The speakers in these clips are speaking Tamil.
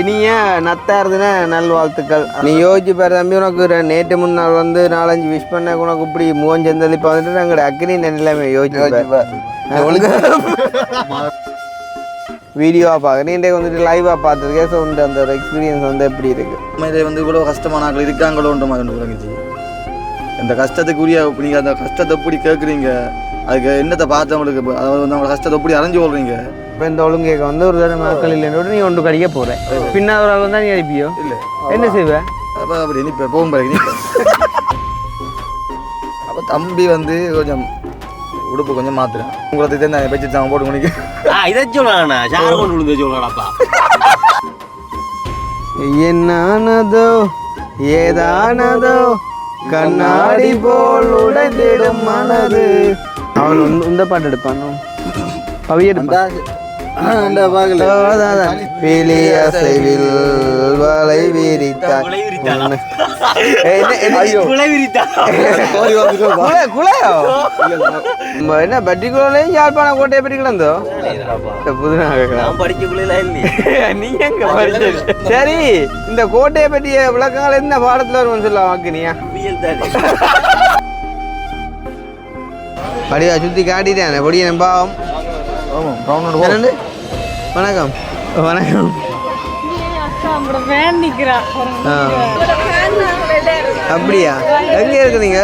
இனிய நத்தார்தின நல்வாழ்த்துக்கள். நீ யோசிச்சு பாரு தம்பி, உனக்கு நேற்று முன்னாள் வந்து 4-5 விஷ் பண்ண உனக்கு இப்படி மூவஞ்சந்தல் இப்போ வந்துட்டு நாங்கள் அக்னி நிலைமை யோசிச்சு வீடியோவாக பார்க்க நீண்டே வந்துட்டு லைவாக பார்த்துருக்கே. ஸோ அந்த ஒரு எக்ஸ்பீரியன்ஸ் வந்து எப்படி இருக்குது? உண்மையிலே வந்து இவ்வளோ கஷ்டமான ஆட்கள் இருக்காங்களோன்ற மாதிரி விளங்குச்சு. இந்த கஷ்டத்துக்குரிய நீங்கள் அந்த கஷ்டத்தை எப்படி கேட்குறீங்க, அதுக்கு என்னத்தை பார்த்தவங்களுக்கு அதாவது வந்து அவங்க கஷ்டத்தை எப்படி அரைஞ்சு கொள்றீங்க. இப்போ இந்த ஒழுங்கேக்க வந்து ஒரு தடவை மக்கள் இல்லைன்னு நீ ஒன்று கடிக்க போகிறேன், பின்னால் ஒரு ஆள் வந்தால் நீ அடிப்பியோ? இல்லை என்ன செய்வேன்? அப்போ அப்படி நிற்பேன், போகும் பிறகு நிற்பேன். அப்போ தம்பி வந்து கொஞ்சம் உடுப்பு கொஞ்சம் மாத்துறேன். உங்களுக்கு தெரிஞ்ச பட்ஜெட் தான் போட்டு முடிக்க இதை சொல்லணா சார் கொண்டு விழுந்து சொல்லலாப்பா. என்னானதோ ஏதானதோ கண்ணாடி போல் உடைந்திடும் மனது. அவன் இந்த பாட்டு எடுப்பான், அவைய எடுப்பான். வலை விரித்தான் என்ன பட்டிக்குள்ளையும் யாழ்ப்பாண கோட்டையை பற்றி கிடந்தோ நீ எங்க படிச்சது? சரி, இந்த கோட்டையை பற்றிய விளக்கங்கள் என்ன பாடத்துல வரும்னு சொல்லலாம் வாக்குனியா? படியா சுத்தி காட்டிட்டேன் பொடிய பாவம். வணக்கம் வணக்கம். அப்படியா, எங்க இருக்குறீங்க?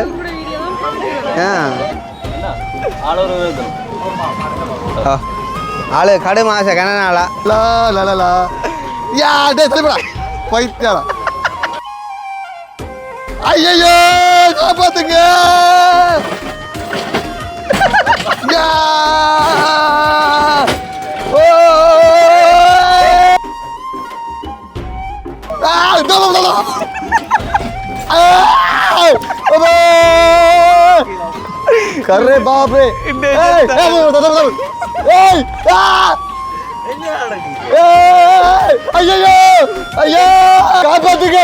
ஆளு கடு மாச கணநாளா போயிட்டா. ஐயோ காப்பாத்துங்க. करे बाप रे ஐயோ காப்பாத்துங்க.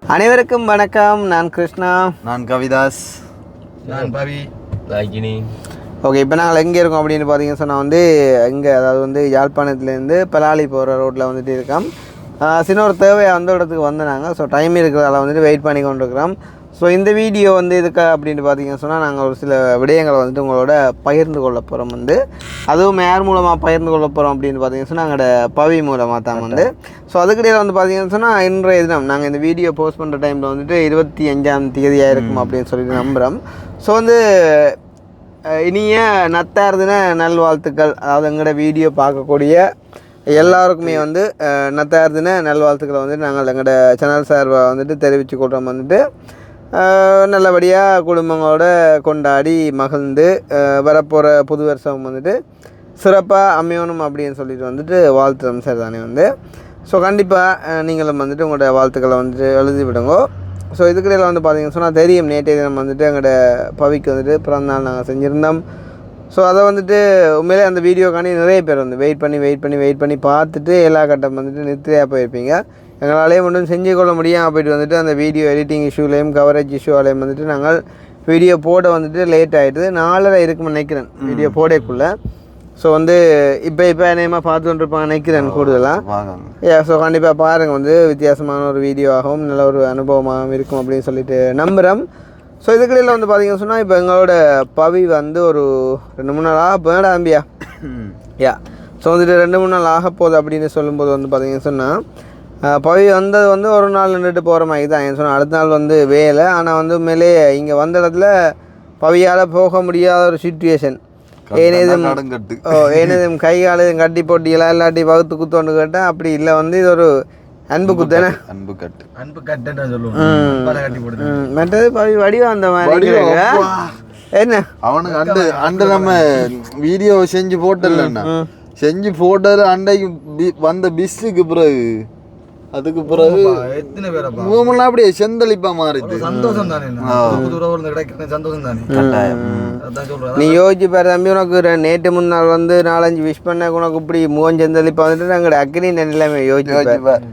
அனைவருக்கும் வணக்கம். நான் கிருஷ்ணா, நான் கவிதாஸ், நான் பவி. ஓகே, இப்போ நாங்கள் எங்கே இருக்கோம் அப்படின்னு பார்த்தீங்கன்னா சொன்னால் வந்து எங்கே அதாவது வந்து யாழ்ப்பாணத்துலேருந்து பலாலி போகிற ரோட்டில் வந்துட்டு இருக்கோம். சின்ன ஒரு தேவையாக வந்து இடத்துக்கு வந்தாங்க. ஸோ டைம் இருக்கிறதால வந்துட்டு வெயிட் பண்ணி கொண்டு இருக்கிறோம். ஸோ இந்த வீடியோ வந்து இதுக்கு அப்படின்னு பார்த்தீங்கன்னு சொன்னால் நாங்கள் ஒரு சில விடயங்களை வந்துட்டு உங்களோட பகிர்ந்து கொள்ள போகிறோம். வந்து அதுவும் யார் மூலமாக பகிர்ந்து கொள்ள போகிறோம் அப்படின்னு பார்த்தீங்கன்னு சொன்னால் எங்களோட பவி மூலமாக தான் வந்து. ஸோ அதுக்கிடையில் வந்து பார்த்தீங்கன்னு சொன்னால் இன்றைய தினம் நாங்கள் இந்த வீடியோ போஸ்ட் பண்ணுற டைமில் வந்துட்டு 25ஆம் தேதியாக இருக்கும் அப்படின்னு சொல்லிட்டு நம்புகிறோம். ஸோ வந்து இனிய நத்தார்தின நல்வாழ்த்துக்கள். அதாவது எங்களோட வீடியோ பார்க்கக்கூடிய எல்லாருக்குமே வந்து நத்தார்தின நல்வாழ்த்துக்களை வந்து நாங்கள் எங்களோட சேனல் சார்பாக வந்துட்டு தெரிவித்து கொள்கிறோம். வந்துட்டு நல்லபடியாக குடும்பங்களோட கொண்டாடி மகிழ்ந்து வரப்போகிற புது வருஷம் வந்துட்டு சிறப்பாக அமையணும் அப்படின்னு சொல்லிட்டு வந்துட்டு வாழ்த்துறோம் சார் தானே வந்து. ஸோ கண்டிப்பாக நீங்களும் வந்துட்டு உங்களோட வாழ்த்துக்களை வந்துட்டு எழுதி விடுங்கோ. ஸோ இதுக்கிடையில் வந்து பார்த்தீங்கன்னு சொன்னால் தெரியும், நேற்றைய தினம் வந்துட்டு எங்களோட பவிக்கு வந்துட்டு பிறந்தநாள் நாங்கள் செஞ்சுருந்தோம். ஸோ அதை வந்துட்டு உண்மையிலே அந்த வீடியோக்காண்டி நிறைய பேர் வந்து வெயிட் பண்ணி பார்த்துட்டு எல்லா கட்டம் வந்துட்டு நித்திரையாக போயிருப்பீங்க. எங்களாலேயே மட்டும் செஞ்சு கொள்ள முடியாமல் போய்ட்டு வந்துட்டு அந்த வீடியோ எடிட்டிங் இஷ்யூலேயும் கவரேஜ் இஷ்யூவாலேயும் வந்துட்டு நாங்கள் வீடியோ போட வந்துட்டு லேட் ஆகிடுது. 4:30 இருக்குன்னு நினைக்கிறேன் வீடியோ போடக்குள்ளே. ஸோ வந்து இப்போ நேமாக பார்த்து கொண்டிருப்பாங்க நினைக்கிறேன் கூடுதலாக. ஸோ கண்டிப்பாக பாருங்கள், வந்து வித்தியாசமான ஒரு வீடியோவாகவும் நல்ல ஒரு அனுபவமாகவும் இருக்கும் அப்படின்னு சொல்லிட்டு நம்புகிறோம். ஸோ இதுக்கிடையில் வந்து பார்த்தீங்கன்னு சொன்னால் இப்போ எங்களோட பவி வந்து ஒரு 2-3 நாள் ஆக போதா அம்பியா ஸோ வந்துட்டு 2-3 நாள் ஆக போகுது அப்படின்னு சொல்லும்போது வந்து பார்த்தீங்கன்னு சொன்னால் பவி வந்தது வந்து ஒரு நாள் நின்றுட்டு போகிற மாதிரி தான் என் சொன்னால். அடுத்த நாள் வந்து வேலை, ஆனால் வந்து மேலே இங்கே வந்த இடத்துல பவியால் போக முடியாத ஒரு சுச்சுவேஷன். ஏனதும் கை காலையும் கட்டி போட்டியெல்லாம் இல்லாட்டி வகுத்து குத்தோன்னு கேட்டேன். அப்படி இல்லை, வந்து இது ஒரு அன்பு குத்தானே, மற்றது பவி வடிவம் அந்த மாதிரி என்ன அவனுக்கு அண்டு நம்ம வீடியோ செஞ்சு போட்டல செஞ்சு போட்டது அண்டைக்கு வந்த பிஸ்ஸுக்கு பிறகு அதுக்கு பிறகு எத்தனை பேரப்பா முகமெல்லாம் அப்படியே செந்தளிப்பா மாறிச்சு. சந்தோஷம் தானே தூரம் கிடைக்கிற சந்தோஷம் தானே. அதான் சொல்றேன். நீ யோசிச்சு பாரு தம்பி, உனக்கு நேற்று முன்னாள் வந்து 4-5 விஷ் பண்ண உனக்கு இப்படி முகஞ்செந்தளிப்பா வந்துட்டு நாங்கள் அக்னி நிலைமை யோசிச்சு பாரு.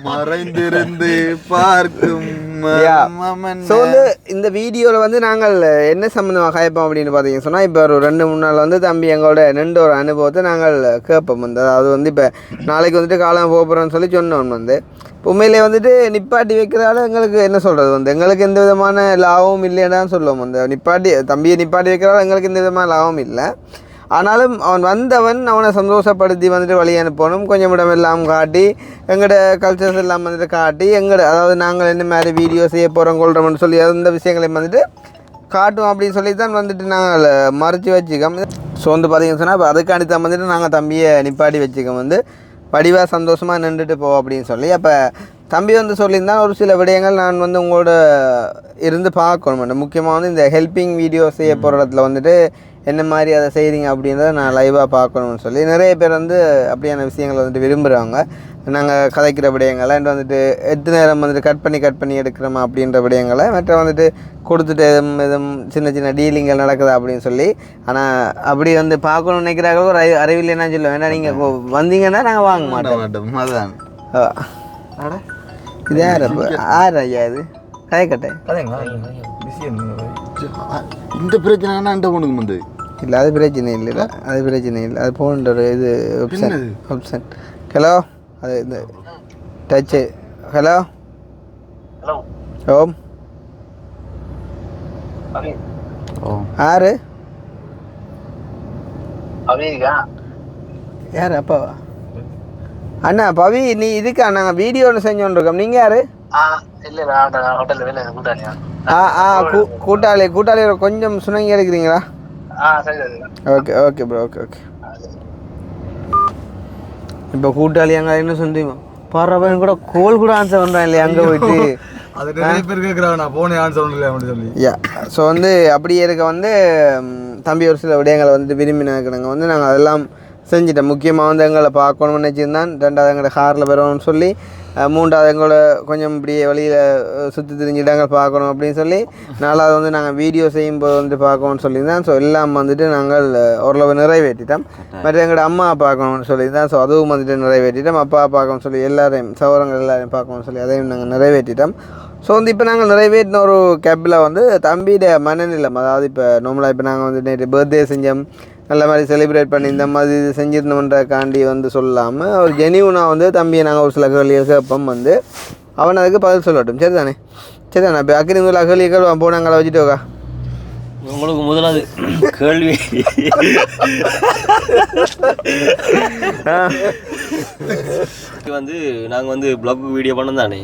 மறைந்திருந்து பார்க்கும் ஸோ வந்து இந்த வீடியோவில் வந்து நாங்கள் என்ன சம்மந்தமாக கேட்போம் அப்படின்னு பார்த்தீங்கன்னு சொன்னால், இப்போ ஒரு 2-3 நாள் வந்து தம்பி எங்களோட நின்ற ஒரு அனுபவத்தை நாங்கள் கேட்போம். வந்து அதாவது வந்து இப்போ நாளைக்கு வந்துட்டு காலம் போகிறோன்னு சொல்லி சொன்னோம். வந்து உண்மையிலே வந்துட்டு நிப்பாட்டி வைக்கிறதால எங்களுக்கு என்ன சொல்கிறது, வந்து எங்களுக்கு எந்த விதமான லாபமும் இல்லைன்னு சொல்லுவோம். வந்து தம்பியை நிப்பாட்டி வைக்கிறதால எங்களுக்கு எந்த விதமான லாபமும் இல்லை. ஆனாலும் அவன் வந்தவன் அவனை சந்தோஷப்படுத்தி வந்துட்டு வழி அனுப்பணும், கொஞ்சம் இடம் எல்லாம் காட்டி எங்களோட கல்ச்சர்ஸ் எல்லாம் வந்துட்டு காட்டி அதாவது நாங்கள் என்ன மாதிரி வீடியோ செய்ய போகிறோம் கொள்கிறோம்னு சொல்லி அந்த விஷயங்களையும் வந்துட்டு காட்டுவோம் அப்படின்னு சொல்லி தான் வந்துட்டு நாங்கள் மறைச்சி வச்சுக்கோம். ஸோ வந்து பார்த்தீங்கன்னு சொன்னால் இப்போ அதுக்காண்டி தான் வந்துட்டு நாங்கள் தம்பியை நிப்பாட்டி வச்சுக்கோம், வந்து வடிவாக சந்தோஷமாக நின்றுட்டு போவோம் அப்படின்னு சொல்லி. அப்போ தம்பி வந்து சொல்லியிருந்தால் ஒரு சில விடயங்கள் நான் வந்து உங்களோட இருந்து பார்க்கணும். முக்கியமாக வந்து இந்த ஹெல்பிங் வீடியோ செய்ய போகிற இடத்துல வந்துட்டு என்ன மாதிரி அதை செய்கிறீங்க அப்படின்றத நான் லைவாக பார்க்கணும்னு சொல்லி நிறைய பேர் வந்து அப்படியான விஷயங்களை வந்துட்டு விரும்புகிறாங்க. நாங்கள் கதைக்கிற விடயங்களை வந்துட்டு எத்தனை நேரம் வந்துட்டு கட் பண்ணி எடுக்கிறோமா அப்படின்ற விடயங்களை மற்ற வந்துட்டு கொடுத்துட்டு எதுவும் சின்ன சின்ன டீலிங்கள் நடக்குதா அப்படின்னு சொல்லி. ஆனால் அப்படி வந்து பார்க்கணும்னு நினைக்கிறாங்களோ ஒரு அறிவில் என்ன சொல்லுவோம், ஏன்னா நீங்கள் வந்தீங்கன்னா நாங்கள் வாங்க மாட்டோம். அதான் இது யார் ஐயா இது கதைக்கட்டை இந்த பிரச்சனை அந்த பொண்ணுக்கு வந்து இல்லை, அது பிரச்சனை இல்லை, அது பிரச்சனை இல்லை, அது போன்ற ஒரு இது ஆப்ஷன். ஹலோ, அது இந்த டச்சு. ஹலோ ஓம் யாரு யார் அப்பாவா? அண்ணா பவி, நீ இதுக்கா நாங்கள் வீடியோ ஒன்று செஞ்சோன்னு இருக்கோம். நீங்கள் யாரு? கூட்டாளி கொஞ்சம் சுணங்கி எடுக்கிறீங்களா? Okay okay bro, okay okay. இப்போ கூட்டாளி அங்கே என்ன சொல்றீங்க, பரவாயில்ல கூட கோல் கூட ஆன்சர் பண்ணுறான் இல்லையா அங்கே போயிட்டு. அது நிறைய பேர் கேட்குறாங்க, நான் போனே ஆன்சர் பண்ணல அப்படின்னு சொல்லி. ஸோ வந்து அப்படியே இருக்க வந்து தம்பி ஒரு சில விடயங்களை வந்து விரும்பினாங்க. வந்து நாங்கள் அதெல்லாம் செஞ்சுட்டேன். முக்கியமாக வந்து எங்களை பார்க்கணும்னு நினச்சிருந்தான். 2வது எங்களோட காரில் வருவோம்னு சொல்லி, 3வது எங்களோட கொஞ்சம் இப்படியே வழியில் சுற்றி திரிஞ்சு இடங்கள் பார்க்கணும் அப்படின்னு சொல்லி, 4வது வந்து நாங்கள் வீடியோ செய்யும்போது வந்து பார்க்கணும்னு சொல்லியிருந்தேன். ஸோ எல்லாம் வந்துட்டு நாங்கள் ஓரளவு நிறைவேற்றிட்டோம். மற்ற எங்களோட அம்மா பார்க்கணும்னு சொல்லியிருந்தேன். ஸோ அதுவும் வந்துட்டு நிறைவேற்றிட்டோம். அப்பா பார்க்கணும்னு சொல்லி எல்லாரையும் சௌரங்கள் எல்லாரையும் பார்க்கணும்னு சொல்லி அதையும் நாங்கள் நிறைவேற்றிட்டோம். ஸோ வந்து இப்போ நாங்கள் நிறைவேற்றின ஒரு கேப்பில் வந்து தம்பியோட மனநிலம், அதாவது இப்போ நார்மலாக இப்போ நாங்கள் வந்து நேற்று பர்த்டே செஞ்சோம், நல்ல மாதிரி செலிப்ரேட் பண்ணி இந்த மாதிரி இது செஞ்சிருந்தோன்றக்காண்டி வந்து சொல்லாமல் ஒரு ஜெனியூனாக வந்து தம்பியை நாங்கள் ஒரு சில கேள்விகள் கேட்போம். வந்து அவன் அதுக்கு பதில் சொல்லட்டும். சரி தானே? சரி தானே? இப்போ அக்கறை முதல்ல கேள்விகள் போனாங்களா வச்சுட்டோக்கா? உங்களுக்கு முதலாவது கேள்வி வந்து நாங்கள் வந்து பிளாக் வீடியோ பண்ணோம் தானே,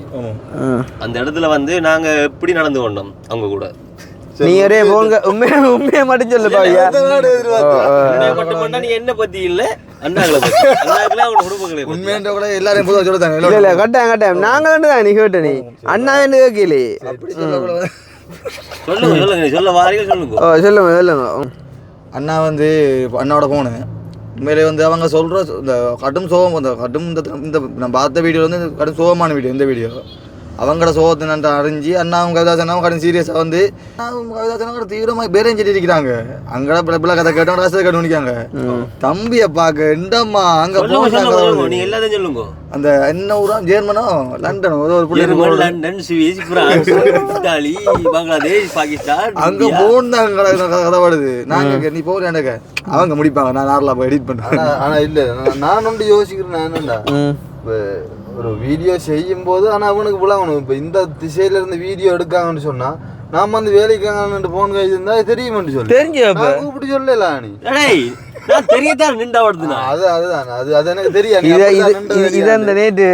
அந்த இடத்துல வந்து நாங்கள் எப்படி நடந்து கொண்டோம் அவங்க கூட. நீ ஒரே போங்க, உண்மையை மட்டும் சொல்லு பாவியா. நீ என்ன பத்தி இல்ல அண்ணாக்களை குடும்பங்களே உண்மையான கூட எல்லாரையும் பொதுவாக சொல்லுதாங்க. இல்லை இல்லை கட்டாயம் நாங்கள் தான் நீ கேட்ட நீ அண்ணா என்ன கேட்கலே. சொல்லுங்க சொல்ல வாரிகள் சொல்லுங்க. சொல்லுங்க. அண்ணா வந்து அண்ணாவோட போனேன். உண்மையிலே வந்து அவங்க சொல்கிற இந்த கடும் சோகம், இந்த கடும் இந்த நான் பார்த்த வீடியோ வந்து கடும் சோகமான வீடியோ. இந்த வீடியோ அவங்களோட சோகத்தை நான் அறிஞ்சு அண்ணாவும் கவிதாசனாவும் கடும் சீரியஸாக வந்து அண்ணாவும் கவிதாசனாவும் தீவிரமாக பேரஞ்சிட்டு இருக்கிறாங்க. அங்கே பிள்ளை கதை கேட்டவங்க ரசத்தை கேட்டு நிற்காங்க. தம்பியை பார்க்க இண்டம்மா அங்கே சொல்லுங்க. அந்த என்ன ஊரா, ஜெர்மனோ லண்டனோ ஒரு பங்களாதேஷ் பாகிஸ்தான் அங்கே போனாங்க கதைப்படுது. நாங்கள் நீ போக எனக்கு அவங்க முடிப்பாங்க, நான் நார்லாம் போய் எடிட் பண்ணுறேன். ஆனால் இல்லை, நான் ஒன்று யோசிக்கிறேன். நான் என்னண்டா ஒரு வீடியோ செய்யும் போது ஆனால் அவனுக்கு விளங்கணும். இப்போ இந்த திசையில இருந்து வீடியோ எடுக்காங்கன்னு சொன்னா நாம வந்து வேலைக்காங்க போன் கை இருந்தா தெரியுமென்று சொல்லி தெரிஞ்சு கூப்பிட்டு சொல்லலாம். நீ தெரியத்தான் நின்றா அதுதான் அது எனக்கு தெரியாது. இது அந்த நேற்று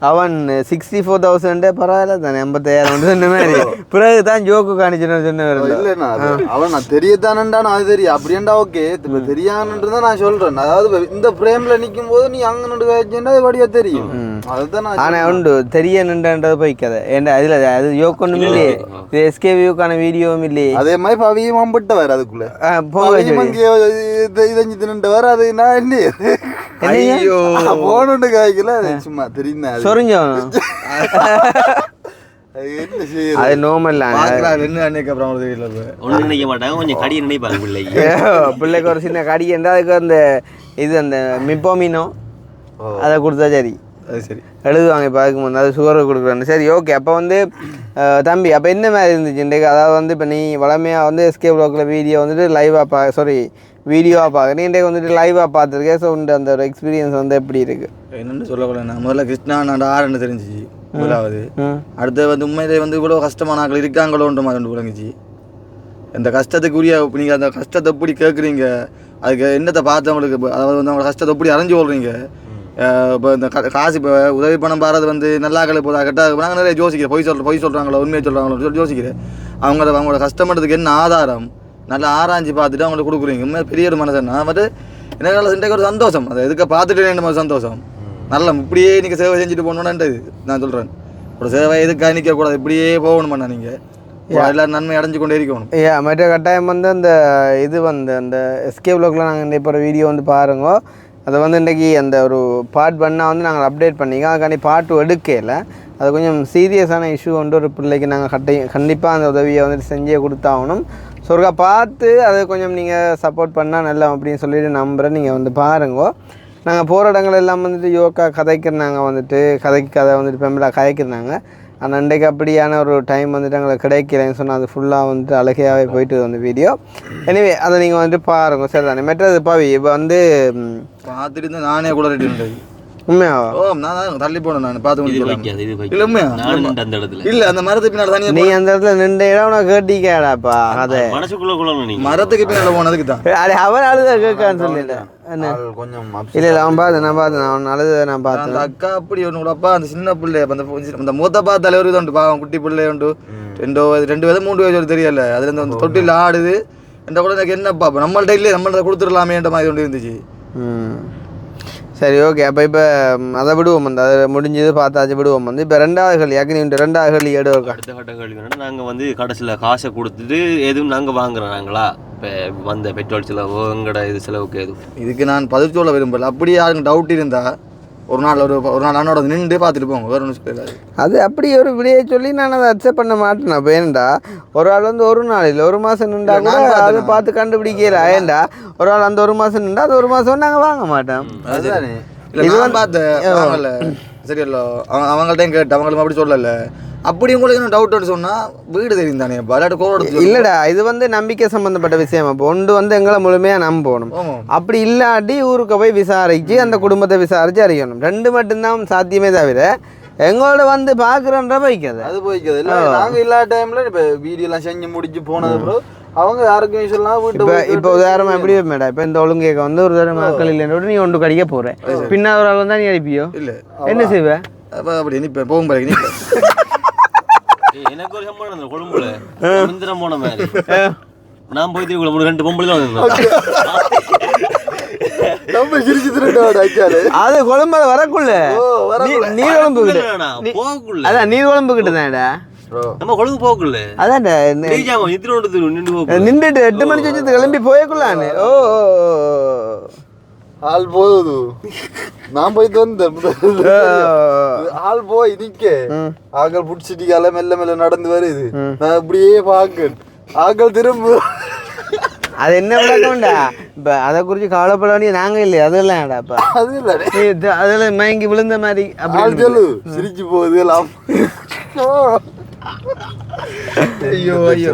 அவன் 64,000 பரவாயில்ல தானே 55,000 சொன்ன மாதிரி பிறகு தான் ஜோக்கு காணிச்சுன்னு சொன்ன. இல்லைண்ணா அவன் நான் தெரியத்தானண்டானு அது தெரியும் அப்படின்டா. ஓகே இப்போ தெரியாதுன்றதை நான் சொல்றேன். அதாவது இந்த ஃப்ரேம்ல நிற்கும் போது நீ அங்கே நின்று வச்சுன்னா அது வடிவா தெரியும். அதுதான் ஆனால் உண்டு தெரிய நின்றது போய் கதை ஏன்டா அதில் அது யோக்கொன்னும் இல்லையே, இது எஸ்கேவியூக்கான வீடியோவும் இல்லையே. அதே மாதிரி பவியும் அம்பிட்ட வேறு அதுக்குள்ள இதஞ்சு தின்னுட்டு வேறு அது நான் இல்லையே. ஐயோ போனோண்டு காய்க்கல சும்மா தெரியுமா சொரிஞ்சோம் என்ன செய்யுது அது நோமல் பாக்குறாங்க என்ன அன்னைக்கு அப்புறம் அவங்களுக்கு தெரியல ஒண்ணு நினைக்க மாட்டாங்க கொஞ்சம் கடியை நினைப்பாங்க பிள்ளைக்கு பிள்ளைக்கு ஒரு சின்ன கடி என்றால் அதுக்கு அந்த இது அந்த மிப்போமினோ அதை கொடுத்தா சரி அது சரி எழுதுவாங்க இப்போ அதுக்கு முன்னாடி அது சுகர் கொடுக்குறாங்க சரி ஓகே அப்போ வந்து தம்பி அப்போ என்ன மாதிரி இருந்துச்சு இன்றைக்கு அதாவது வந்து இப்போ நீ வளமையாக வந்து எஸ்கே ப்ளாக்கில் வீடியோ வந்துட்டு வீடியோவாக பார்க்குறேன் இன்றைக்கு வந்துட்டு லைவாக பார்த்துருக்கேன் ஸோ அந்த ஒரு எக்ஸ்பீரியன்ஸ் வந்து எப்படி இருக்குது என்னென்னு சொல்லக்கூடாது நான் முதல்ல கிருஷ்ணா நான் ஆறுன்னு தெரிஞ்சிச்சு முதலாவது அடுத்து வந்து உண்மையிலே வந்து இவ்வளோ கஷ்டமான ஆட்கள் இருக்காங்களோன்ற மாதிரி விளங்குச்சு இந்த கஷ்டத்துக்குரிய நீங்கள் அந்த கஷ்டத்தை எப்படி கேட்குறீங்க அதுக்கு என்னத்தை பார்த்தவங்களுக்கு அதாவது வந்து அவங்களோட கஷ்டத்தை எப்படி அறிஞ்சு கொள்றீங்க இப்போ இந்த காசு இப்போ உதவி பணம் பாரது வந்து நல்லா போதா கரெக்டாக நாங்கள் நிறைய யோசிக்கிறேன் பொய் சொல்கிறாங்களோ உண்மையை சொல்கிறாங்களோ சொல்லி யோசிக்கிறேன் அவங்களோட கஷ்டப்படுறதுக்கு என்ன ஆதாரம் நல்லா ஆராய்ச்சி பார்த்துட்டு அவங்களுக்கு கொடுக்குறீங்க உண்மை பெரிய ஒரு மனசன் நான் வந்து எனக்கு இன்றைக்கு ஒரு சந்தோஷம் அதை எதுக்கு பார்த்துட்டு மாதிரி சந்தோஷம் நல்லா இப்படியே நீங்கள் சேவை செஞ்சுட்டு போகணுன்றது நான் சொல்கிறேன் ஒரு சேவை எதுக்காக நிற்கக்கூடாது இப்படியே போகணுமாண்ணா நீங்கள் எல்லோரும் நன்மை அடைஞ்சு கொண்டே இருக்கணும் மற்ற கட்டாயம் வந்து அந்த இது வந்து அந்த எஸ்கே ப்ளாக்ல நாங்கள் இப்போ ஒரு வீடியோ வந்து பாருங்க அதை வந்து இன்றைக்கி அந்த ஒரு பார்ட் பண்ணால் வந்து நாங்கள் அப்டேட் பண்ணிங்க அதுக்காண்டி பார்ட் எடுக்கல அது கொஞ்சம் சீரியஸான இஷ்யூ வந்து ஒரு பிள்ளைக்கு நாங்கள் கண்டிப்பாக அந்த உதவியை வந்துட்டு செஞ்சே கொடுத்தாகணும் ஸோ ஒருக்கா பார்த்து அதை கொஞ்சம் நீங்கள் சப்போர்ட் பண்ணால் நல்லா அப்படின்னு சொல்லிட்டு நம்புகிறேன் நீங்கள் வந்து பாருங்கோ நாங்கள் போகிற இடங்கள் எல்லாம் வந்துட்டு யோகா கதைக்கிறாங்க வந்துட்டு கதை வந்துட்டு பெம்பளா கதைக்கிறாங்க ஆனால் அன்றைக்கு அப்படியான ஒரு டைம் வந்துட்டு எங்களுக்கு கிடைக்கலன்னு சொன்னால் அது ஃபுல்லாக வந்துட்டு அழகையாகவே போயிட்டு வந்து வீடியோ எனிவே அதை நீங்கள் வந்துட்டு பாருங்க சரி தானே மெட்ரது பாவி இப்போ வந்து பார்த்துட்டு இருந்தால் நானே கூட ரெடி இருந்தது உண்மையாவா ஓ நான் தள்ளி போனேன் நான் பார்த்து இல்லை உண்மையா அந்த இடத்துல இல்லை அந்த மரத்துக்கு பின்னால் தனியாக நீ அந்த இடத்துல நின்று இடம் உனக்கு கேட்டிக்காடாப்பா அதை மனசுக்குள்ள நீ மரத்துக்கு பின்னால் போனதுக்கு தான் அது அவன் அழுத கேட்கான்னு சொல்லிட்டேன் என்ன கொஞ்சம் இல்லை இல்லை அவன் பார்த்தேன் அவன் அழுத நான் பார்த்தேன் அந்த அக்கா அப்படி ஒன்று அப்பா அந்த சின்ன பிள்ளை அந்த மூத்த பார்த்தாலே ஒரு இது உண்டு பாவம் குட்டி பிள்ளை உண்டு 2 வயது 3 வயது தெரியல அதுல இருந்து வந்து தொட்டில் ஆடுது என்ற கூட எனக்கு என்னப்பா நம்மள்ட்ட இல்லையே நம்மள்ட்ட கொடுத்துடலாமேன்ற மாதிரி ஒன்று இருந்துச்சு சரி ஓகே அப்போ இப்போ அதை விடுவோம் வந்து அதை முடிஞ்சது பார்த்தாச்சு விடுவோம் வந்து இப்போ 2வது கேள்வி யாக்கு 2வது கேள்வி அடுத்த கட்ட கேள்வி நாங்கள் வந்து கடைசியில் காசை கொடுத்துட்டு எதுவும் நாங்கள் வாங்குறோம் நாங்களா இப்போ வந்த பெட்ரோல் செலவோ எங்கட இது செலவுக்கு எதுவும் இதுக்கு நான் பதில் சொல்ல விரும்பல அப்படியே யாருக்கும் டவுட் இருந்தா ஒரு நாள் அண்ணோட நின்று பார்த்துட்டு போங்க வேற ஒன்றும் சொல்லிடாது அது அப்படி ஒரு விடையை சொல்லி நான் அதை அக்செப்ட் பண்ண மாட்டேன் அப்போ ஏன்டா ஒரு ஆள் வந்து ஒரு நாள் இல்லை 1 மாதம் நின்றா கூட அதை பார்த்து கண்டுபிடிக்கல ஏன்டா ஒரு ஆள் அந்த 1 மாதம் நின்றா அது 1 மாதம் நாங்கள் வாங்க மாட்டோம் அதுதானே இது வந்து பார்த்தேன் சரி இல்லை அவங்கள்ட்டையும் கேட்டு அவங்களும் அப்படி சொல்லலை அப்படி உங்களுக்கு என்ன டவுட்னு சொன்னால் வீடு தெரியும் தானே விளையாட்டு கோடு இல்லைடா இது வந்து நம்பிக்கை சம்மந்தப்பட்ட விஷயம் அப்போ ஒன்று வந்து எங்களை முழுமையாக நம்பணும் அப்படி இல்லாட்டி ஊருக்கு போய் விசாரித்து அந்த குடும்பத்தை விசாரித்து அறியணும் 2 மட்டும்தான் சாத்தியமே தவிர எங்களோட வந்து பார்க்குறோன்ற போய்க்காது அது போய்க்காது இல்லை நாங்கள் இல்லாத டைமில் இப்போ வீடியோலாம் செஞ்சு முடிச்சு போனது அப்புறம் அவங்க யாருக்கும் சொல்லலாம் வீட்டு இப்போ உதாரணம் எப்படி மேடம் இப்போ இந்த ஒழுங்கேக்க வந்து ஒரு தடவை மக்கள் இல்லைன்னு நீ ஒன்று கடிக்க போகிறேன் பின்னா ஒரு ஆள் வந்தால் நீ அடிப்பியோ இல்லை என்ன செய்வேன் அப்படி நிற்பேன் போகும் பிறகு நிற்பேன் எனக்கு ஒரு சம்பளம் அந்த கொழும்புல மந்திரம் போன மாதிரி நான் போய் திருக்குள்ள 2 பொம்பளை தான் அது கொழும்பு வரக்குள்ள நீர் குழம்பு போகக்குள்ள அதான் நீர் குழம்பு கிட்டதான்டா நம்ம கொழும்பு போகக்குள்ள அதான்டா நின்றுட்டு 8 மணி வச்சு கிளம்பி போயக்குள்ளான்னு ஓ ஆள் போகுது நான் போயிட்டு வந்தேன் ஆள் போய் நிக்க ஆக்கள் புடிச்சிட்டு மெல்ல மெல்ல நடந்து வருது நான் இப்படியே பாக்க ஆக்கள் திரும்ப அது என்ன விளக்கம்டா இப்போ அதை குறித்து கவலைப்பட வேண்டிய நாங்கள் இல்லையா அதெல்லாம் ஏடாப்பா அது இல்லை அதெல்லாம் மயங்கி விழுந்த மாதிரி அப்படி சொல்லு சிரிச்சு போகுது எல்லாம் ஐயோ ஐயோ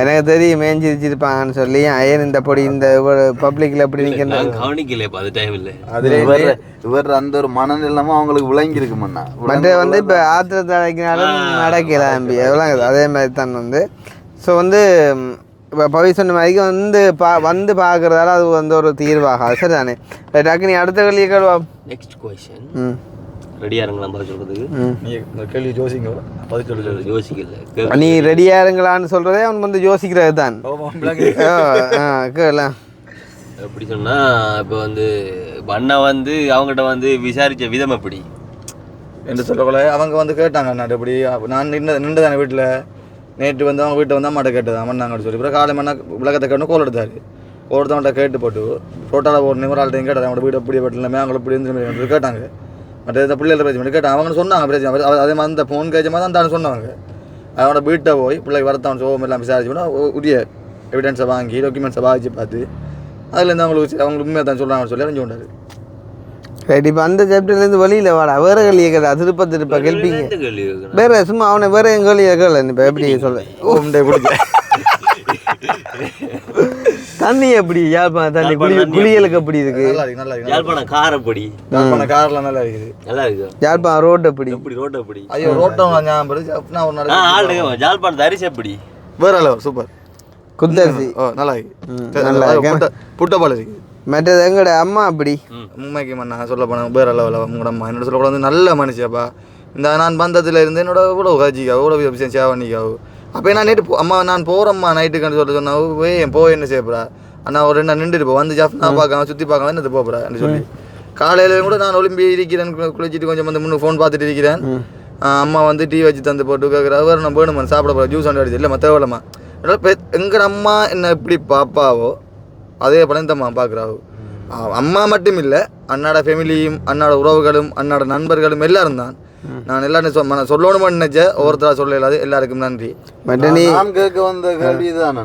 எனக்கு தெரியும் மேய்ஞ்சிருப்பாங்கன்னு சொல்லி ஏன் இந்த பொடி இந்த பப்ளிக்ல எப்படி நிற்கிறேன் கவனிக்கல அது டைம் இல்லை இவர் அந்த ஒரு மனநிலைமை அவங்களுக்கு விளங்கி இருக்கு மண்ணா மற்ற வந்து இப்போ ஆத்திரத்தை அடைக்கினாலும் நடக்கல தம்பி எவ்வளோ அதே மாதிரி தான் வந்து ஸோ வந்து இப்போ பவி சொன்ன மாதிரி வந்து பார்க்குறதால அது வந்து ஒரு தீர்வாகாது சரி தானே டக்கு நீ அடுத்த கேள்வியை கேள்வா நெக்ஸ்ட் கொஸ்டின் ரெடியா இருங்களா பதில் சொல்றதுக்கு நீ கேள்வி யோசிங்க பதில் சொல்ல யோசிக்கல நீ ரெடியா இருங்களான்னு சொல்றதே அவன் வந்து யோசிக்கிறது தான் கேட்கலாம் எப்படி சொன்னா இப்போ வந்து அண்ணா வந்து அவங்ககிட்ட வந்து விசாரிச்ச விதம் எப்படி என்று சொல்லக்கூட அவங்க வந்து கேட்டாங்க அண்ணா எப்படி நான் நின்றுதானே வீட்டில் நேற்று வந்து அவங்க வீட்டை வந்து அம்மாட்ட கேட்டது அம்மன் நாங்கள் சொல்லி அப்புறம் காலை மண்ணா விளக்கத்தை கேட்டு கோல் எடுத்தார் கோல் எடுத்தவன்ட்ட கேட்டு போட்டு ரோட்டால் போடணும் ஒரு ஆள்கிட்ட கேட்டாங்க அவங்களோட வீடு அப்படி பட்டிலாமே அவங்கள இப்படி இருந்து கேட்டாங்க மற்ற இந்த பிள்ளைகள பிரச்சனை கேட்டாங்க அவங்க சொன்னாங்க பிரச்சனை அதே மாதிரி அந்த ஃபோன் கேட்ச மாதிரி தான் சொன்னாங்க அவனோட வீட்டை போய் பிள்ளைக்கு வரத்தான் சோகம் எல்லாம் விசாரிச்சு போனால் உரிய எவிடன்ஸை வாங்கி டாக்குமெண்ட்ஸை வாங்கி பார்த்து அதுலேருந்து அவங்களுக்கு உண்மையாக தான் சொல்கிறாங்கன்னு சொல்லி அறிஞ்சு கொண்டாரு. ரைட். இப்போ அந்த சாப்டர்லேருந்து வெளியில் வாடா வேறு கேள்வி கேட்டா திருப்ப கேள்விங்க வேறு சும்மா அவனை வேறு எங்கள் கேள்வி கேட்கல இப்போ எப்படி சொல்ல பிடிச்ச தண்ணி எப்படி யாழ்ப்பாணம் தண்ணி குளியலுக்கு எப்படி இருக்கு? நல்லா இருக்கு நல்லா இருக்கு. யாழ்ப்பாணம் காரப்படி கார்லாம் நல்லா இருக்குது. நல்லா இருக்கு. யாழ்ப்பாணம் ரோடு எப்படி? ரோடு எப்படி? ஐயோ ரோட்டம் ஞாபகம் ஒரு நாளைக்கு யாழ்ப்பாணம் அரிசி எப்படி? வேற அளவு சூப்பர் குத்தரிசி. ஓ நல்லா இருக்கு. புட்டப்பால் இருக்கு. மற்றது எங்கட அம்மா அப்படி உண்மைக்கு மண்ணா சொல்ல போனாங்க வேற அளவில் உங்களோட அம்மா என்னோட சொல்லக்கூட வந்து நல்ல மனுஷியாப்பா. இந்த நான் பந்தத்தில் இருந்து என்னோட இவ்வளோ காஜிக்கா இவ்வளோ விஷயம் சேவனிக்காவு. அப்போ நான் நேற்று அம்மா நான் போகிறம்மா நைட்டுக்குன்னு சொல்ல சொன்னா போய் என்ன செய்யப்படா அண்ணா ஒரு 2 நாள் நின்றுட்டு வந்து ஜாஃப்னா பார்க்காம சுற்றி பார்க்காம என்னது போகிறா சொல்லி காலையில் கூட நான் ஒலிம்பி இருக்கிறேன் குளிச்சுட்டு கொஞ்சம் வந்து முன்னு ஃபோன் பார்த்துட்டு இருக்கிறேன். அம்மா வந்து டீ வச்சு தந்து போட்டு கேட்குறா வேறு நான் வேணுமா சாப்பிட போகிறேன் ஜூஸ் ஒன்று அடிச்சு இல்லை மற்ற வேலைம்மா எங்கள் அம்மா என்ன எப்படி பாப்பாவோ அதே படம் இந்த அம்மா பார்க்குறாவோ. அம்மா மட்டும் இல்லை அண்ணாட ஃபேமிலியும் அண்ணாட உறவுகளும் அண்ணாட நண்பர்களும் எல்லாரும் தான். நான் எல்லாரும் சொல்லணும்னு நினைச்சேன் ஒவ்வொருத்தரா சொல்ல இல்லாது எல்லாருக்கும் நன்றி. நான் கேட்க வந்த கேள்வி தான்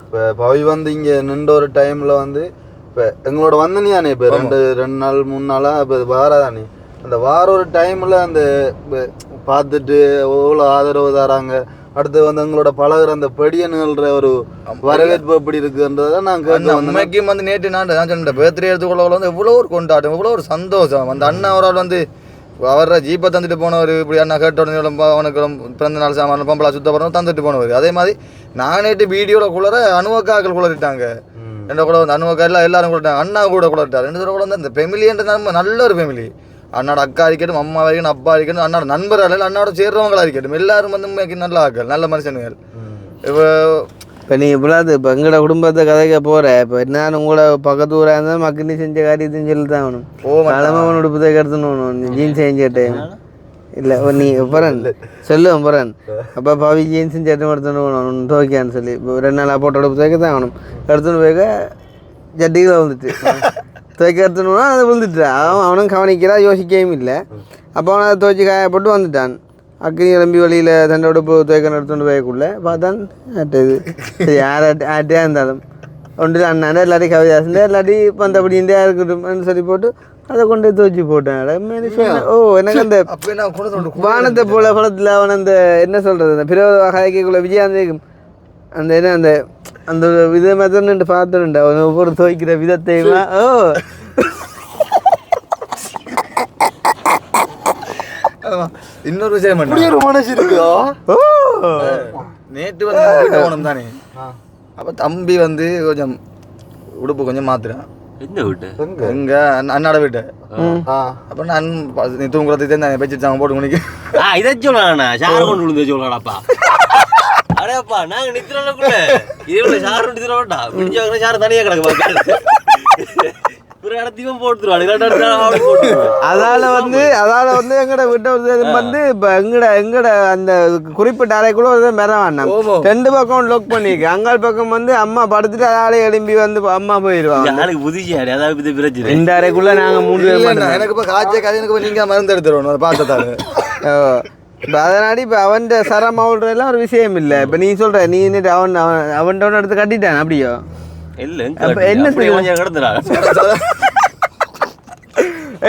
இப்போ பவி வந்து இங்கே நின்ற ஒரு டைமில் வந்து இப்போ எங்களோட வந்தனியானே இப்போ 2 நாள் 3 நாளாக இப்போ வாராதானே அந்த வார ஒரு டைமில் அந்த பார்த்துட்டு எவ்வளோ ஆதரவு தராங்க அடுத்து வந்து எங்களோட பழகிற அந்த படியனுன்ற ஒரு வரவேற்பு எப்படி இருக்குன்றதை நான் கேட்டு உண்மைக்கும் வந்து நேற்று நான் சொன்னேன் பேர்த்டே எடுத்துக்கொள்ள வந்து எவ்வளோ ஒரு கொண்டாட்டம் எவ்வளோ ஒரு சந்தோஷம். அந்த அண்ணா அவரால் வந்து அவரை ஜீப்பை தந்துட்டு போனவர் இப்படி அண்ணா கேட்ட உடனே அவனுக்கு பிறந்த நாள் சாமான பம்பளா சுத்த போகிறோம் தந்துட்டு போனவர். அதே மாதிரி நான் நேற்று வீடியோவில் குளர அணுவக்காக்கள் குளறிட்டாங்க ரெண்டு கூட வந்து அணுவக்கா எல்லாரும் குளட்டாங்க அண்ணா கூட குளரிட்டார் 2 தடவை கூட வந்து அந்த ஃபேமிலின்ற நம்ம நல்ல ஒரு ஃபேமிலி. அண்ணாட அக்கா இருக்கட்டும் அம்மா இருக்கட்டும் அப்பா இருக்கட்டும் அண்ணாட நண்பர்கள் அண்ணாட சேர்றவங்களா இருக்கட்டும் எல்லாரும் வந்து உண்மைக்கு நல்ல ஆக்கள் நல்ல மனுஷனுங்கள். இப்போ நீ இப்போலாம் இப்போ எங்களோட குடும்பத்தை கதைக்க போகிற இப்போ என்ன உங்களோட பக்கத்து ஊராக இருந்தாலும் மக்கள் செஞ்ச காரியத்தையும் சொல்லி தான் ஆகணும். தலைமை உடுப்பு தைக்கிறதுன்னு ஜீன்ஸ் செஞ்சுட்டு இல்லை நீ போகிறேன் சொல்லுவேன் போகிறேன் அப்போ பவி ஜீன்ஸும் சட்டம் எடுத்துன்னு போகணும் துவைக்கான்னு சொல்லி இப்போ 2 நாளாக போட்டோ உடுப்பு துவைக்க தான் ஆகணும் எடுத்துன்னு போய்க்க ஜட்டிகளை வந்துட்டு துவைக்க எடுத்துனா அதை விழுந்துட்டு அவனும் கவனிக்கிறா யோசிக்கவும் இல்லை. அப்போ அவனை அதை துவைச்சி காயப்பட்டு வந்துட்டான். அக்கினி கிளம்பி வழியில் தண்டை உடுப்பு துவைக்கணும் எடுத்துகிட்டு போயக்குள்ளே பார்த்தான் ஆட்டது சரி யார் ஆட்டியாக இருந்தாலும் ஒன்று அண்ணாண்ட இல்லாட்டி கவிதாசன் இல்லாட்டி பந்தப்படி இந்தியா இருக்கட்டும் சொல்லி போட்டு அதை கொண்டு துவைச்சி போட்டேன். ஓ எனக்கு அந்த வானத்தை போல படத்தில் அவன் அந்த என்ன சொல்கிறது அந்த பிறகு கதைக்குள்ள விஜயாந்தேக்கும் அந்த என்ன அந்த அந்த வித மெத்தன்னு பார்த்துருண்டா ஒவ்வொரு துவைக்கிற விதத்தையுமா. ஓ இன்னொரு விஷயம் மனசு இருக்கோ நேற்று வந்து போனோம் தானே அப்போ தம்பி வந்து கொஞ்சம் உடுப்பு கொஞ்சம் மாத்துறான். எந்த வீட்டு? எங்க அண்ணாட வீட்டு. அப்போ நான் நீ தூங்குறதுக்கு தான் வச்சுட்டாங்க போட்டு மணிக்கு இதை சொல்லலாண்ணா ஷார் கொண்டு விழுந்து சொல்லலாம்ப்பா. அடேப்பா நாங்க நித்திரக்குள்ள இதே ஷார் நித்திர வேண்டா முடிஞ்சவங்க ஷார் தனியாக கிடக்கு அதால வந்து எங்கட வீட்டை வந்து இப்போ எங்கட அந்த குறிப்பிட்ட அறைக்குள்ள ஒரு மெர வேண்டாம் 2 பக்கம் லோக் பண்ணிருக்கு. அங்காள் பக்கம் வந்து அம்மா படுத்துட்டு அதாலே எழும்பி வந்து அம்மா போயிடுவாங்க. புதுச்சி அதாவது பிரச்சனை இந்த அறைக்குள்ள நாங்க 3 பேர் எனக்கு இப்போ காய்ச்சல் எனக்கு நீங்க மருந்து எடுத்துருவோம் பார்த்ததால இப்போ அதனாடி இப்போ அவன் சரம் அவள்றதெல்லாம் ஒரு விஷயம் இல்லை. இப்போ நீ சொல்ற நீ அவன் எடுத்து கட்டிட்டான் அப்படியோ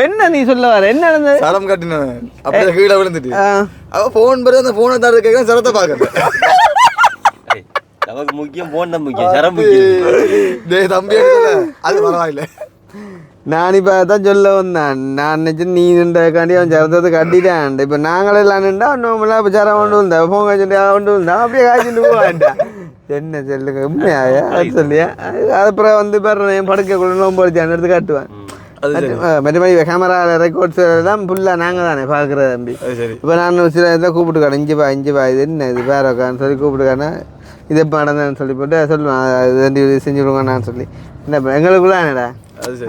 என்ன நீ சொல்ல வர என்ன நடந்தது? சரம் கட்டினவன் அப்படியே கீழே விழுந்துட்டு அவ போன் பெரு அந்த போனை தான் கேட்கறேன் சரத்தை பார்க்கறேன். நமக்கு முக்கியம் போன் தான் முக்கியம் சரம் முக்கியம். டேய் தம்பி அது பரவாயில்லை. நான் இப்போ அதான் சொல்ல வந்தேன் நான் நினச்சேன் நீ நின்றக்காண்டி அவன் சரத்தை கட்டிட்டான். இப்போ நாங்களெல்லாம் நின்றா நோம்பெல்லாம் இப்போ சரம் கொண்டு வந்தேன் ஃபோன் காய்ச்சிட்டு கொண்டு வந்தான் அப்படியே காய்ச்சிட்டு போவான்டா என்ன சொல்லுங்க உண்மையாயா அது சொல்லியா அதுக்கப்புறம் வந்து பேர் என் படுக்கைக்குள்ள நோம்பு அடிச்சான் எடுத்து காட்டுவேன். மற்றபடி கேமராவில் ரெக்கார்ட்ஸ் எல்லாம் ஃபுல்லாக நாங்கள் தானே பார்க்குறது தம்பி. இப்போ நான் சில இதில் கூப்பிட்டுக்கானேன் இஞ்சிப்பா இது என்ன இது வேற உட்கான்னு சொல்லி கூப்பிட்டுக்கானே இது எப்போ நடந்தேன்னு சொல்லி போட்டு சொல்லுவேன் இது செஞ்சு கொடுங்க நான் சொல்லி என்ன எங்களுக்குள்ள என்னடா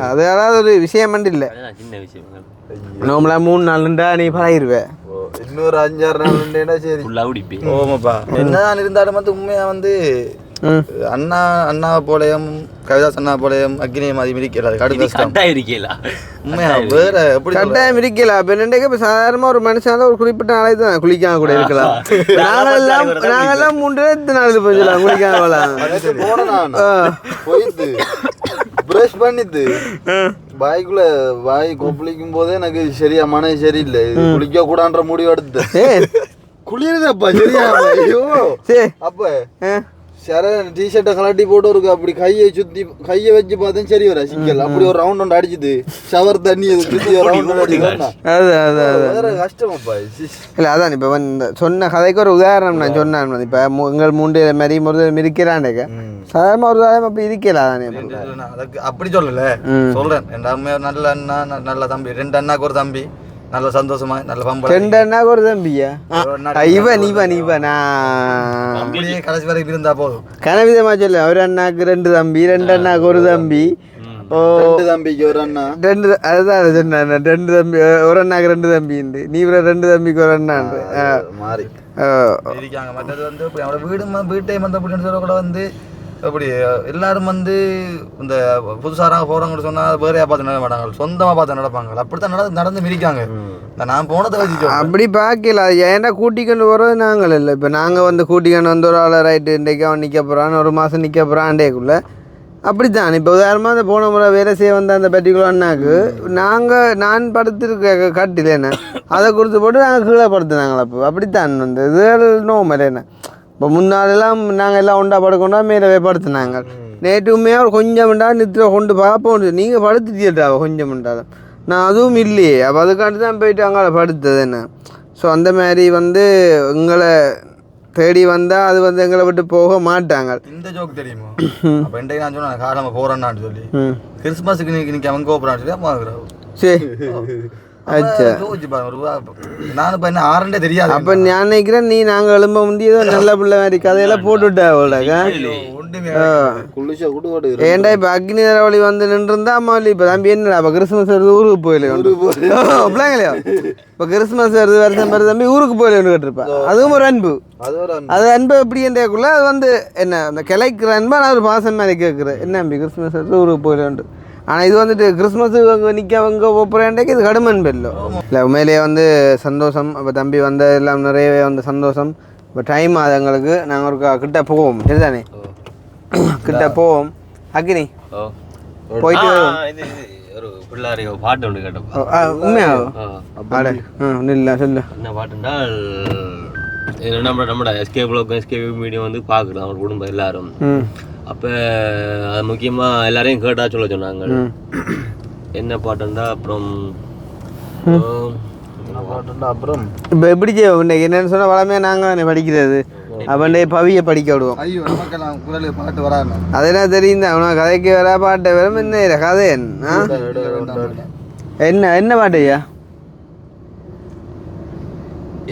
அது ஏதாவது ஒரு விஷயம் மட்டும் இல்லை சின்ன விஷயம் நோம்பலா 3 நாள்ண்டா நீ பழகிடுவேன் இன்னொரு 5-6 நாள் சரி ஓமாப்பா என்னதான் இருந்தாலும் வந்து உண்மையாக வந்து அண்ணா போலயும் கவிதாஸ் அண்ணா போலயும் அக்னியை மாதிரி மிதிக்கிறது கடும் கஷ்டம் கட்டாயம் இருக்கல உண்மையா வேற எப்படி கட்டாயம் இருக்கல இப்போ என்னண்டே இப்போ சாதாரணமாக ஒரு மனுஷனால ஒரு குறிப்பிட்ட நாளைக்கு தான் குளிக்காம கூட இருக்கலாம் நாங்கெல்லாம் 3 நாள் போயிடலாம் குளிக்காம போகலாம் போனேன் போயிட்டு பிரஷ் பண்ணிட்டு வாய் கொப்பளிக்கும் போதே எனக்கு சரியா மனது சரியில்லை குளிக்க கூடான்ற முடிவு எடுத்து குளிருதப்பா சரியா ஐயோ அப்ப சரி டிஷர்ட்டை கலாட்டி போட்டு ஒரு அப்படி கையை வச்சு பார்த்தேன் சரி வர சிக்கல் அப்படி ஒரு ரவுண்ட் ஒன்று அடிச்சுது ஷவர் தண்ணி சுற்றி ஒரு ரவுண்ட் அடிச்சுன்னா வேற கஷ்டமாப்பா இல்லை அதான் இப்போ இந்த சொன்ன கதைக்கு ஒரு உதாரணம் நான் சொன்னேன் இப்போ எங்கள் 3 மாதிரி இருக்கிறாண்டேக்க சாதாரணமாக ஒரு உதாரணம் அப்படி இருக்கல அதானே அதுக்கு அப்படி சொல்லல சொல்றேன் என் அம்மையா நல்ல அண்ணா நல்ல தம்பி 2 அண்ணாக்கு ஒரு தம்பி நல்ல சந்தோஷமா நல்ல பம்பளை 2 அண்ணாக்கு ஒரு தம்பியா இவன் அப்படியே கடைசி வரைக்கும் இருந்தா போதும் கனவிதமா சொல்ல ஒரு அண்ணாக்கு 2 தம்பி 2 அண்ணாக்கு ஒரு தம்பி 2 தம்பிக்கு ஒரு அண்ணா 2 அதுதான் சொன்னேன் 2 தம்பி ஒரு அண்ணாக்கு 2 தம்பி உண்டு நீ 2 தம்பிக்கு ஒரு அண்ணா மாறி இருக்காங்க மற்றது வந்து அவங்களோட வீட்டையும் வந்து அப்படின்னு சொல்ல கூட வந்து அப்படி எல்லாரும் வந்து இந்த புதுசாராக போகிறவங்க சொன்னால் வேறையாக பார்த்து நட மாட்டாங்க சொந்தமாக பார்த்து நடப்பாங்க அப்படித்தான் நடந்து மிதிக்காங்க நான் போனதை வச்சு அப்படி பார்க்கல ஏன்டா கூட்டிக்கொண்டு போகிறது நாங்கள் இல்லை இப்போ நாங்கள் வந்து கூட்டிக்கொண்டு வந்து ஒரு ஆள் ரைட்டு இன்றைக்கு அவன் நிற்க போகிறான் ஒரு மாதம் நிற்க போகிறான்டேக்குள்ளே அப்படித்தான் இப்போ உதாரணமாக அந்த போன முறை வேலை செய்ய வந்த அந்த பர்டிகுலர் அண்ணாக்கு நான் படுத்திருக்க கட்டிலேண்ணே அதை கொடுத்து போட்டு நாங்கள் கீழே படுத்துனாங்களா அப்போ அப்படித்தான் வந்து இது நோமல் என்ன இப்போ முன்னாலெல்லாம் நாங்கள் எல்லாம் ஒன்றா படுக்கொண்டா மேலே படுத்துனாங்க நேற்றுமே ஒரு கொஞ்சம் நித்திர கொண்டு பார்ப்போம் நீங்கள் படுத்துட்டா கொஞ்சம் உண்டாதான் நான் அதுவும் இல்லையே அப்போ அதுக்காண்டி தான் போயிட்டு அங்கே படுத்தது என்ன ஸோ அந்த மாதிரி வந்து எங்களை தேடி வந்தால் அது வந்து எங்களை விட்டு போக மாட்டாங்க இந்த ஜோக் தெரியுமா அப்போ இன்றைக்கு நான் சொன்னேன் காலமாக போகிறேன்னான்னு சொல்லி கிறிஸ்மஸுக்கு இன்னைக்கு அவங்க போகிறான்னு சொல்லி வாங்குறாங்க சரி அச்சா நானும் இப்போ என்ன ஆரண்டே தெரியாது அப்போ நான் நினைக்கிறேன் நீ நாங்கள் எழும்ப முந்தியதோ நல்ல பிள்ளை மாதிரி கதையெல்லாம் போட்டுவிட்டா அவளுக்கு ஏன்டா இப்போ அக்னி தரவழி வந்து நின்றுருந்தா அம்மா இப்போ தம்பி என்னடா இப்போ கிறிஸ்மஸ் வருது ஊருக்கு போயிடலையா பிள்ளைங்களையா இப்போ கிறிஸ்மஸ் வருது வருஷம் வருது தம்பி ஊருக்கு போயிடலன்னு கேட்டிருப்பா அதுவும் ஒரு அன்பு அது அன்பு எப்படி என்றக்குள்ள அது வந்து என்ன அந்த கிளைக்கிற அன்பா நான் ஒரு பாசம் மாதிரி கேட்குறேன் என்ன தம்பி கிறிஸ்மஸ் வருது ஊருக்கு போயிடலான்ட்டு ஆனால் இது வந்துட்டு கிறிஸ்மஸு அங்கே நிற்க அங்கே போகிறேன்டே இது கடும் அன்பு இல்லை உண்மையிலேயே வந்து சந்தோஷம் இப்போ தம்பி வந்த எல்லாம் நிறையவே வந்து சந்தோஷம் இப்போ டைம் அது எங்களுக்கு நாங்கள் ஒரு கிட்ட போவோம் சரிதானே கிட்ட போவோம் அக்னி போயிட்டு ஒரு பிள்ளாரி பாட்டு ஒன்று கேட்டோம் உண்மையாகும் இல்லை சொல்லு என்ன பாட்டுன்றால் நம்மளோட எஸ்கே மீடியம் வந்து பார்க்குறோம் அவங்க குடும்பம் எல்லாரும் அப்போ அது முக்கியமாக எல்லாரையும் கேட்டா சொல்ல சொன்னாங்க என்ன பாட்டுண்டா அப்புறம் அப்புறம் இப்போ எப்படி இன்னைக்கு என்னன்னு சொன்னால் வளமையாக நாங்கள் படிக்கிறது அவன்டே பவியை படிக்க விடுவோம் பாட்டு வராங்க அது என்ன தெரியும் அவனா கதைக்கு வர பாட்டை வரும் என்ன கதை என்ன பாட்டு ஐயா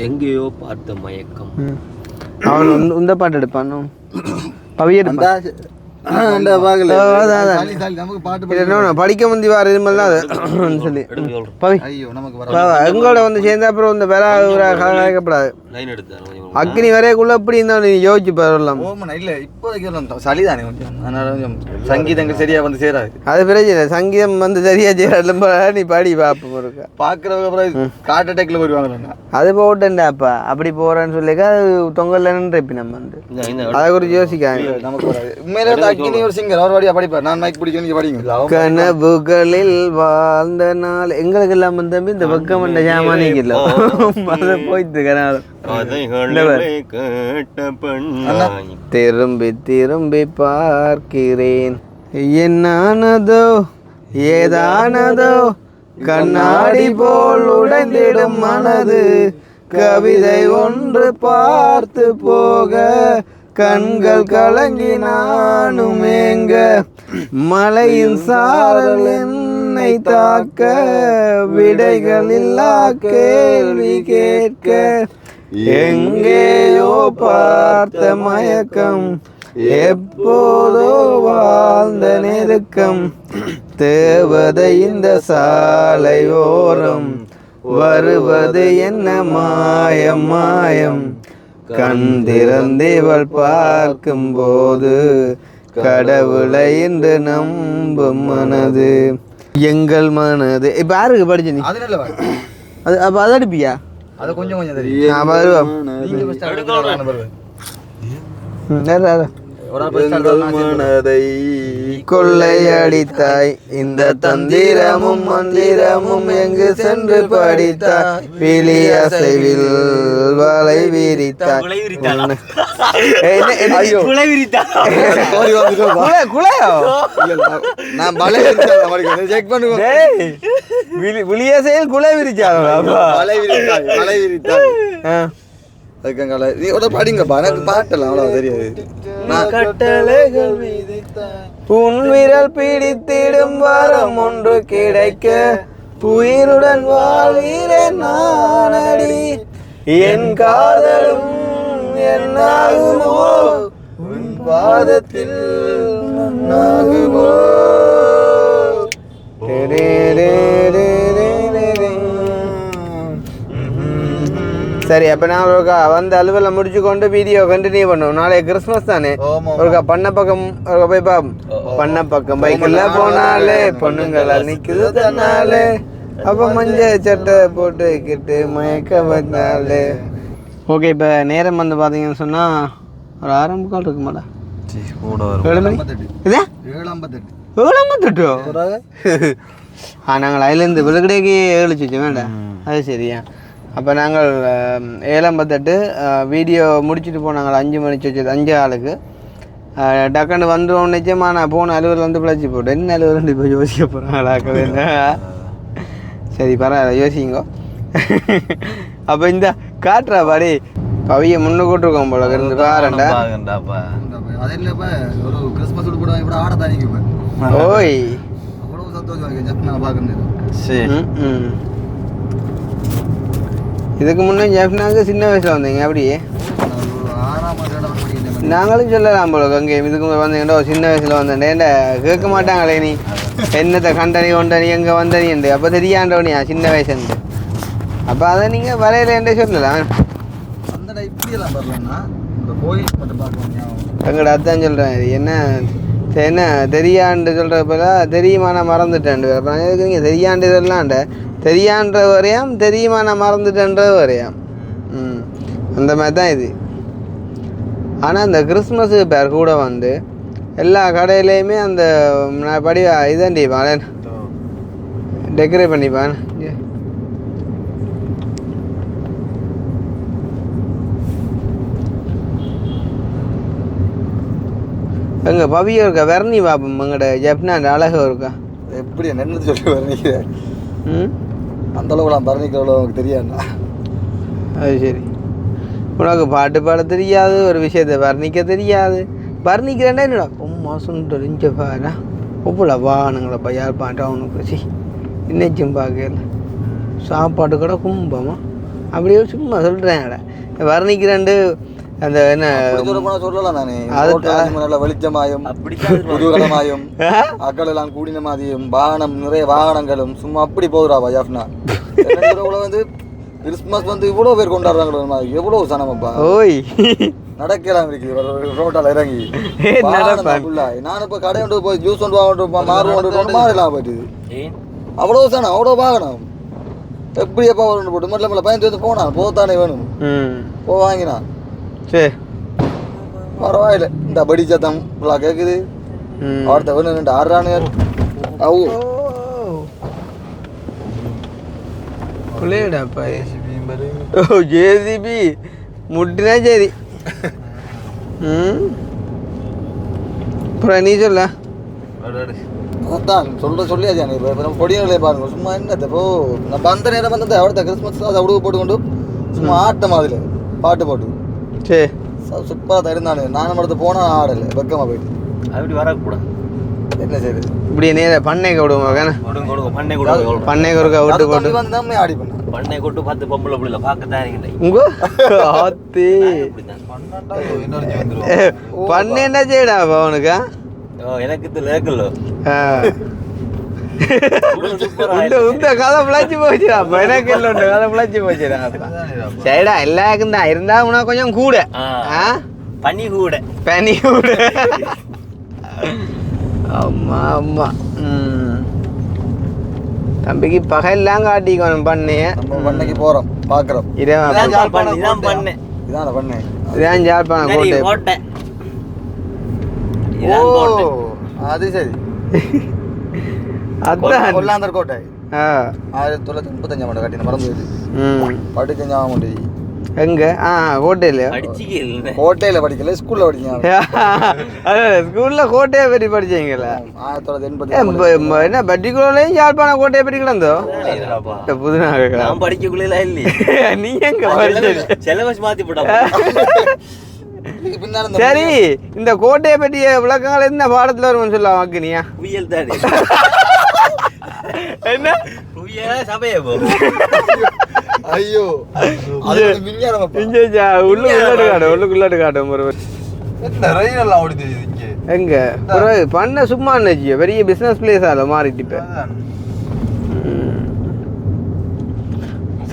எங்கேயோ பார்த்த மயக்கம் அவன் இந்த பாட்டு எடுப்பான் பவி எடுப்பான் படிக்க முந்தி வார இதுமெல்லாம் சொல்லி பவி எங்களோட வந்து சேர்ந்த அப்புறம் இந்த வேலை கலைக்கப்படாது அக்னி வரைக்குள்ள எப்படி இருந்தாலும் நீ யோசிச்சு பரவலாம் இல்லை இப்போதைக்கு சளிதானே கொஞ்சம் அதனால கொஞ்சம் சங்கீதங்கள் சரியா வந்து சேராது அது பிரச்சனை சங்கீதம் வந்து சரியா சேராது நீ பாடி பார்ப்போம் இருக்கா பார்க்குறவங்க அப்புறம் ஹார்ட் அட்டாக்ல போயிடுவாங்க அது போட்டேன்டாப்பா அப்படி போறேன்னு சொல்லிக்கா அது தொங்கல்ல நின்று நம்ம வந்து அதை குறித்து யோசிக்காங்க நமக்கு வராது உண்மையிலே அக்னி ஒரு சிங்கர் அவர் வாடியா படிப்பார் நான் மைக் பிடிக்கும் நீங்க படிங்க கனவுகளில் வாழ்ந்த நாள் எங்களுக்கு எல்லாம் வந்து இந்த பக்கம் பண்ண ஜாமானிக்கு இல்லை அதை போயிட்டு கனாலும் திரும்பி திரும்பி பார்க்கிறேன் என்னானதோ ஏதானதோ கண்ணாடி போல் உடைந்திடும் மனது கவிதை ஒன்று பார்த்து போக கண்கள் கலங்கி நானும் ஏங்க மலையின் சாரல் என்னை தாக்க விடைகள் இல்லா கேள்வி கேட்க எங்கேயோ பார்த்த மயக்கம் எப்போதோ வாழ்ந்த நெருக்கம் தேவதை இந்த சாலை ஓரம் வருவது என்ன மாயம் மாயம் கண் திறந்தேவள் பார்க்கும்போது கடவுளை என்று நம்பும் மனது எங்கள் மனது. இப்போ யாருக்கு படிச்சு நீ? அது நல்ல அது அப்போ அதை அடிப்பியா? அது கொஞ்சம் கொஞ்சம் தெரியும். நான் வருவோம். மனதை கொள்ளையடித்தாய் இந்த தந்திரமும் மந்திரமும் எங்கு சென்று படித்தாய் விழி அசைவில் வலை விரித்தாய். நான் செக் பண்ணுவேன். விழியசையில் குலை விரிச்சாங்க. அதுக்காக நீ ஒரு படிங்கப்பா, எனக்கு பாட்டலாம் அவ்வளோ தெரியாது. கட்டளைகள் உன் விரல் பிடித்திடும் வாரம் ஒன்று கிடைக்க உயிருடன் வாழ்கிறேன் நானடி என் காதலும் என்னாகுமோ உன் பாதத்தில் நாகுமோ. சரி, அப்போ நான் ஒருக்கா வந்து அலுவலில் முடிச்சு கொண்டு வீடியோ கண்டினியூ பண்ணுவோம். நாளைக்கு கிறிஸ்மஸ் தானே, ஒருக்கா பண்ண பக்கம் ஒருக்கா போய் பார்ப்போம். பண்ண பக்கம் பைக்கில் போனாலே பொண்ணுங்களால் நிற்குது தன்னாலே அப்போ மஞ்சள் சட்டை போட்டுக்கிட்டு மயக்க வந்தாலே. ஓகே, இப்போ நேரம் வந்து பார்த்தீங்கன்னு சொன்னால் ஒரு 6:45 இருக்கு மாடா. 7 மணி இதா 7:58. நாங்கள் அதுலேருந்து விழுக்கடைக்கு 7 வேண்டாம். அது சரியா? அப்போ நாங்கள் 7:58 வீடியோ முடிச்சுட்டு போனாங்க. 5 மணிக்கு வச்சது 5 ஆளுக்கு டக்குன்னு வந்துடும். நிச்சயமாக நான் போன அலுவலில் வந்து பிழைச்சி போட்டேன். என்ன அலுவலி இப்போ யோசிக்க போகிறாங்களாக்க வேண்டாம். சரி, பரவாயில்ல, யோசிங்கோ. அப்போ இந்த காட்டுறா பாடி பவிய முன்னு கூட்டிருக்கோம் போல இருந்து பாருண்டா. அது இல்லைப்பா, ஒரு கிறிஸ்மஸ் கூட இப்படி ஆட தானிக்கு ஓய் அவ்வளோ சந்தோஷம் நான் பார்க்கணும். சரி, இதுக்கு முன்னே ஜெஃப்னாக்கு சின்ன வயசில் வந்தீங்க அப்படியே? 6ஆம் ஆண்டு நாங்களும் சொல்லலாம் போல அங்கே இதுக்கு வந்தீங்கடா சின்ன வயசில் வந்தேன்டா கேட்க மாட்டாங்களே நீ என்னத்தை கண்டனி கொண்டனி எங்கே வந்தனிண்டு. அப்போ தெரியாண்டவனியா சின்ன வயசுண்டு. அப்போ அதை நீங்கள் வரையிலேண்டே சொல்லலாம். அந்த இப்படியெல்லாம் வரலன்னா இந்த கோயில் மட்டும் பார்க்கணும். எங்கடா அதான் சொல்கிறேன். இது என்ன தெரியாண்டு சொல்கிறப்பல தெரியுமா நான் மறந்துட்டேன். அப்போ நீங்கள் தெரியாண்டு சொல்லலாண்ட தெரியான்ற வரையாம் தெரியுமா நான் மறந்துட்டேன்றது வரையாம். அந்த மாதிரி தான் இது. ஆனால் இந்த கிறிஸ்மஸுக்கு பேர் கூட வந்து எல்லா கடையிலையுமே அந்த படி இதாண்டி பாலேன் டெக்கரேட் பண்ணிப்பான். எங்க பவியோ இருக்கா வெர்னி பாப்போம். எங்கட ஜெப்னாண்ட அழகாக இருக்கா? எப்படி என்னன்னு சொல்லி வர்ணிக்கிறேன். அந்த அளவுக்கு பரணிக்கிறவளோ எனக்கு தெரியாதுண்ணா. அது சரி, உனக்கு பாட்டு பாட தெரியாது, ஒரு விஷயத்தை வர்ணிக்க தெரியாது. வர்ணிக்கிறேன்டா என்னடா உம்மா சுண்டல் இஞ்ச பாரா ஒவ்வொரு வாகனங்களப்பா யார் பாட்டா அவனுக்கு சி இன்னச்சும் பார்க்கல சாப்பாடு கூட கும்பமா அப்படியே சும்மா சொல்கிறேன்டா வர்ணிக்கிறேன்ட்டு. அந்த என்ன சொல்லலாம் நானே, நல்ல வெளிச்சமாயும் குதூகலமாயும் அக்கள் எல்லாம் கூடின மாதிரியும் வாகனம் நிறைய வாகனங்களும் சும்மா அப்படி போகுறாவா ஜாஃப்னா. வந்து கிறிஸ்மஸ் வந்து இவ்வளோ பேர் கொண்டாடுறாங்களோ, எவ்வளோ சனமப்பா. ஓய் நடக்கலாம் இருக்கு ரோட்டால் இறங்கி. நான் இப்போ கடை கொண்டு போய் ஜூஸ் கொண்டு வாங்கிட்டு மாறு மாறலாம் போயிட்டு அவ்வளோ சனம் அவ்வளோ வாகனம். எப்படி எப்போ வரணும் போட்டு மட்டும் இல்லை பயந்து வந்து போனான் போத்தானே வேணும் போ வாங்கினான். சரி பரவாயில்ல, இந்த படி சத்தம் இவ்வளோ கேட்குது. அடுத்த வேணும் 2 ஆடுறானு அவு பிள்ளையடாப்பா. ஓ ஜேசிபி முட்டினா சரி. அப்புறம் நீ சொல்ல அதான் சொல்லியாச்சு. இப்போ பொடியங்களே பாருங்க சும்மா என்னத்தை இப்போ நம்ம அந்த நேரம் வந்து அவர்த்த கிறிஸ்மஸ் அதை உடுவு போட்டுக்கொண்டு சும்மா ஆட்டம் அதில் பாட்டு போட்டு சரி சூப்பராக தான் இருந்தானு. நானும் அடுத்து போனால் ஆடலை வெக்கமாக போயிட்டு அப்படி வரக்கூடாது. என்ன சரி இப்படியே நேர பண்ணைக்கு விடுவோம். பண்ணைக்கு ஒருக்கா விட்டு போட்டு வந்து நம்ம ஆடி பண்ண பண்ணை கொட்டு 10 பொம்பளை பிள்ளை பார்க்கத்தான் இருக்கீங்க. உங்க ஆத்தி பண்ண என்ன செய்யடா அவனுக்கா? எனக்கு இது லேக்கல்ல இந்த கதை பிழைச்சி போச்சுடா எனக்கு இல்லை கதை பிழைச்சி போச்சுடா சரிடா எல்லாருக்கும் தான் இருந்தா உனக்கு கொஞ்சம் கூட பனி கூட ஆமா ஆமா தம்பிக்கு பகையெல்லாம் காட்டிக்கணும் பண்ணைய நம்ம பண்ணைக்கு போகிறோம் பார்க்குறோம். இதான் ஜாழ்ப்பாணம் கோட்டை அது சரி. அதான் கொல்லாந்தர் கோட்டை 1935 ஆண்டு கட்டின மறந்து படிக்க ஞாபகம் உண்டு. எங்க கோட்டையில கோட்டையில படிக்கல, ஸ்கூல்ல படிச்சீங்க. ஸ்கூல்ல கோட்டையை பற்றி படிச்சீங்களா? 1980 என்ன பர்டிகுலர்லையும் யாழ்ப்பாணம் கோட்டையை பற்றி கிடந்தோ புதுநாக படிக்கக்குள்ள இல்லையே. நீ எங்க படிச்ச சிலபஸ் மாத்தி போட்டா. சரி, இந்த கோட்டையை பற்றிய விளக்கங்கள் என்ன பாடத்துல வரும்னு சொல்லலாம் வாக்குனியா? புயல் தானே என்ன புயல் சபையே போ. ஐயோ உள்ளுக்குள்ளாட்டு காட்டும் ஒரு ரயிலெல்லாம் ஓடி தெரியுது எங்க பண்ண சும்மா நினைச்சிய பெரிய பிசினஸ் பிளேஸ் ஆல மாறிட்டு இப்ப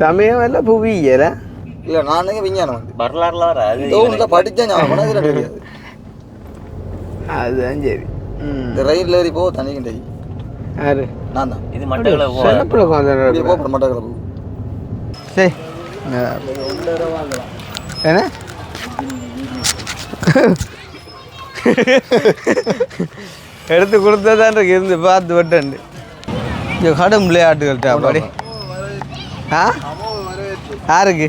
சமயம் எல்லாம் புவியல இல்ல நானே விஞ்ஞானம் வந்து வரலாறுல வர படிச்சேன் அதுதான் சரி. இந்த ரயில் ஏறி போ தனிக்கிட்ட யாரு நான் தான். இது மட்டக்கள மட்டக்களப்பு சரி என்ன எடுத்து கொடுத்ததான் இருக்கு இருந்து பார்த்து விட்டேன். இந்த கடும் விளையாட்டுகள்ட்டா அப்படி யாருக்கு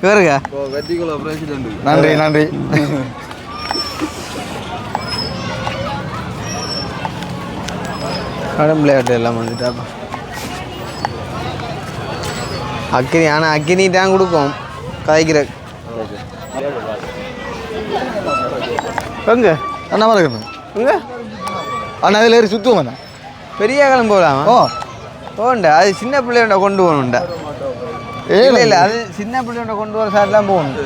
இவருக்கா? நன்றி நன்றி. கடும் விளையாட்டு எல்லாம் வந்துட்டாப்பா. அக்கினி ஆனால் அக்கினி தான் கொடுக்கும் காய்க்கிற எங்க அண்ணா இருக்கணும் எங்க அண்ணா அதில் ஏறி சுற்றுவோம் பெரிய காலம் போகலாமா? போகண்டா, அது சின்ன பிள்ளையோட கொண்டு போகணும்டா. இல்லை இல்லை, அது சின்ன பிள்ளையோட கொண்டு வர சார்லாம் போகணும்.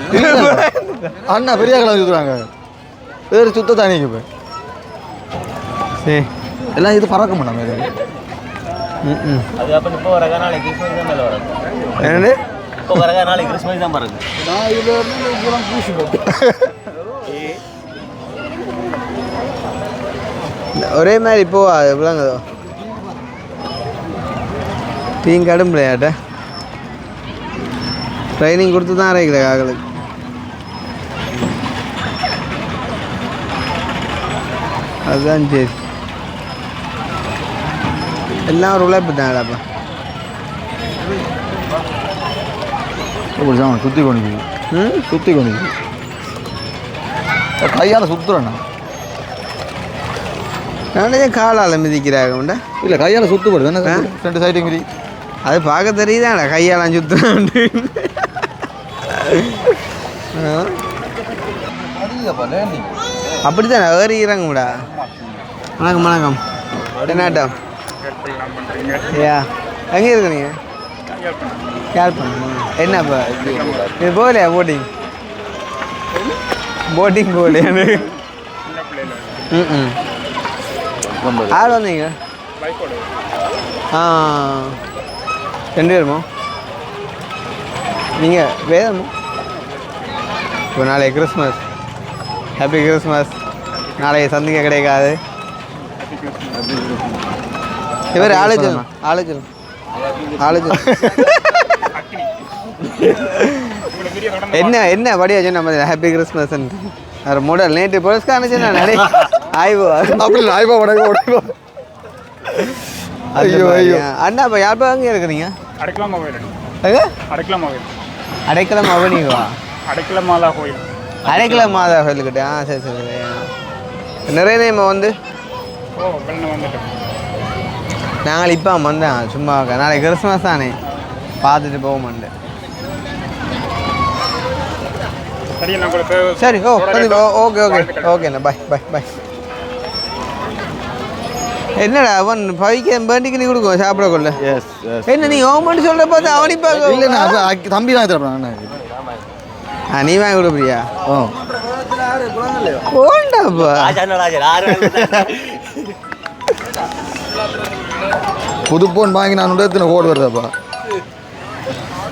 அண்ணா பெரிய காலம் சுற்றுறாங்க, ஏறி சுத்த தானிக்கு போய் சரி எல்லாம் இது பறக்க மாட்டோம். அது அப்ப இப்போ வரக நாளைக்கு கிறிஸ்மஸ் தான் மேல வரும். என்னது இப்போ வரக நாளைக்கு கிறிஸ்மஸ் தான் பாருங்க. நான் இதுல இருந்து பூரா பூசி போட்டேன். ஒரே மாதிரி போவா எப்படிங்கதோ டீம் கடும் விளையாட்ட ட்ரைனிங் கொடுத்து தான் அரைக்கல காகளுக்கு. அதுதான் சரி, எல்லாம் ஒரு உழைப்பு தான்டாப்பா. சுற்றி கொண்டு சுற்றி கொண்டு கையால் சுற்றுறேண்ணா. நானே காலால் மிதிக்கிறாங்க உண்டா? இல்லை கையால் சுற்றுப்படுது என்ன ரெண்டு சைடு மிதி. அது பார்க்க தெரியுதாடா கையாலாம் சுற்றுறான்ட்டு. அப்படித்தானே ஏறிக்கிறாங்கடா. வணக்கம் வணக்கம், என்னாட்டம் ஐயா எங்கே இருக்கிறீங்க? யாழ்ப்பாணம். என்ன இப்போ இது போகலையா போட்டிங் போகலையா? யார் வந்தீங்க? ரெண்டு பேருமோ? நீங்கள் வேதமோ? இப்போ நாளைக்கு கிறிஸ்மஸ், ஹாப்பி கிறிஸ்மஸ். நாளைக்கு சந்திக்க கிடைக்காது. இவர் ஆலோசனை என்ன படியா சொன்ன ஹாப்பி கிறிஸ்மஸ் வேறு மூடல் நேற்று புரஸ்காரம் சொன்ன நடை ஆய்வோ அப்படி ஆய்வா உடைவா. ஐயோ ஐயோ அண்ணா இப்போ யார் அங்கே இருக்கிறீங்க? அடைக்கலம் அவனிவா கோயில் அடைக்கலம் மாதா கோயிலுக்கிட்ட. சரி சரி. நிறைய நேம் வந்து நாங்கள் இப்போ வந்தேன் சும்மா நாளைக்கு கிறிஸ்மஸ் தானே பார்த்துட்டு போக மாட்டேன். சரி ஓகே ஓகேண்ணா பாய் பாய் பாய். என்னடா அவன் பைக்க வேண்டிக்கு நீ கொடுக்கும் சாப்பிடக்குள்ள என்ன நீ ஓமன்னு சொல்ற பார்த்து அவனிப்பா இல்லைண்ணா தம்பி தான் தரப்பா. நீ வாங்கி கொடுப்பியா? ஓண்டாப்பா புது ஃபோன் வாங்கி நான் எத்தனை கோடு வருதாப்பா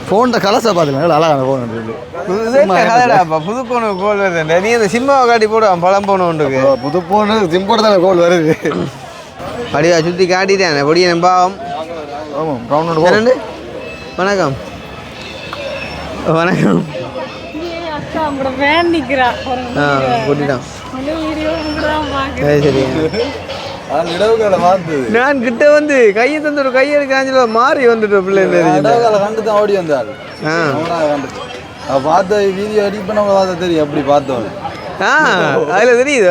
ஃபோனில் கலசை பார்த்துக்கலாம் அழகான ஃபோன் கதைடாப்பா புது போன கோல் வருது நீ அந்த சிம்மாவை காட்டி போடுவான் பழம் போன ஒன்றுக்கு புது ஃபோனு சிம்போட தானே கோல் வருது அப்படியா சுற்றி காட்டிட்டேன் பொடிய பாவம் ஆமாம் ப்ரௌனோட வணக்கம் வணக்கம் கூட்டிட்டான் சரி நான் கிட்ட வந்து கையை தந்து ஒரு கையை எடுக்க மாறி வந்துட்டு பிள்ளை கண்டு தான் ஓடி வந்தாள் பார்த்த வீடியோ எடிட் பண்ண பார்த்தா தெரியும் எப்படி பார்த்தோம் அதில் தெரியுது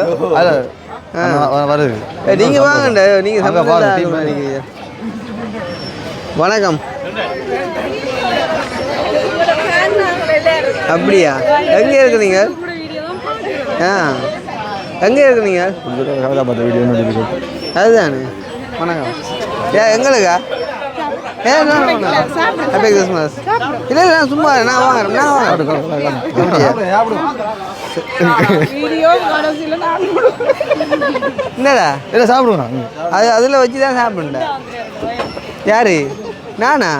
வருது நீங்க வாங்கண்ட நீங்க வணக்கம் அப்படியா எங்க இருக்கிறீங்க எங்க இருக்கிறீங்க அதுதானே வணக்கம் எங்களுக்கா ஹாப்பி கிறிஸ்மஸ் இல்லை இல்லை சும்மா நான் வாங்குறேன் என்னடா இல்லை சாப்பிடுவேன் அது அதில் வச்சு தான் சாப்பிடுண்டா யாரு நானா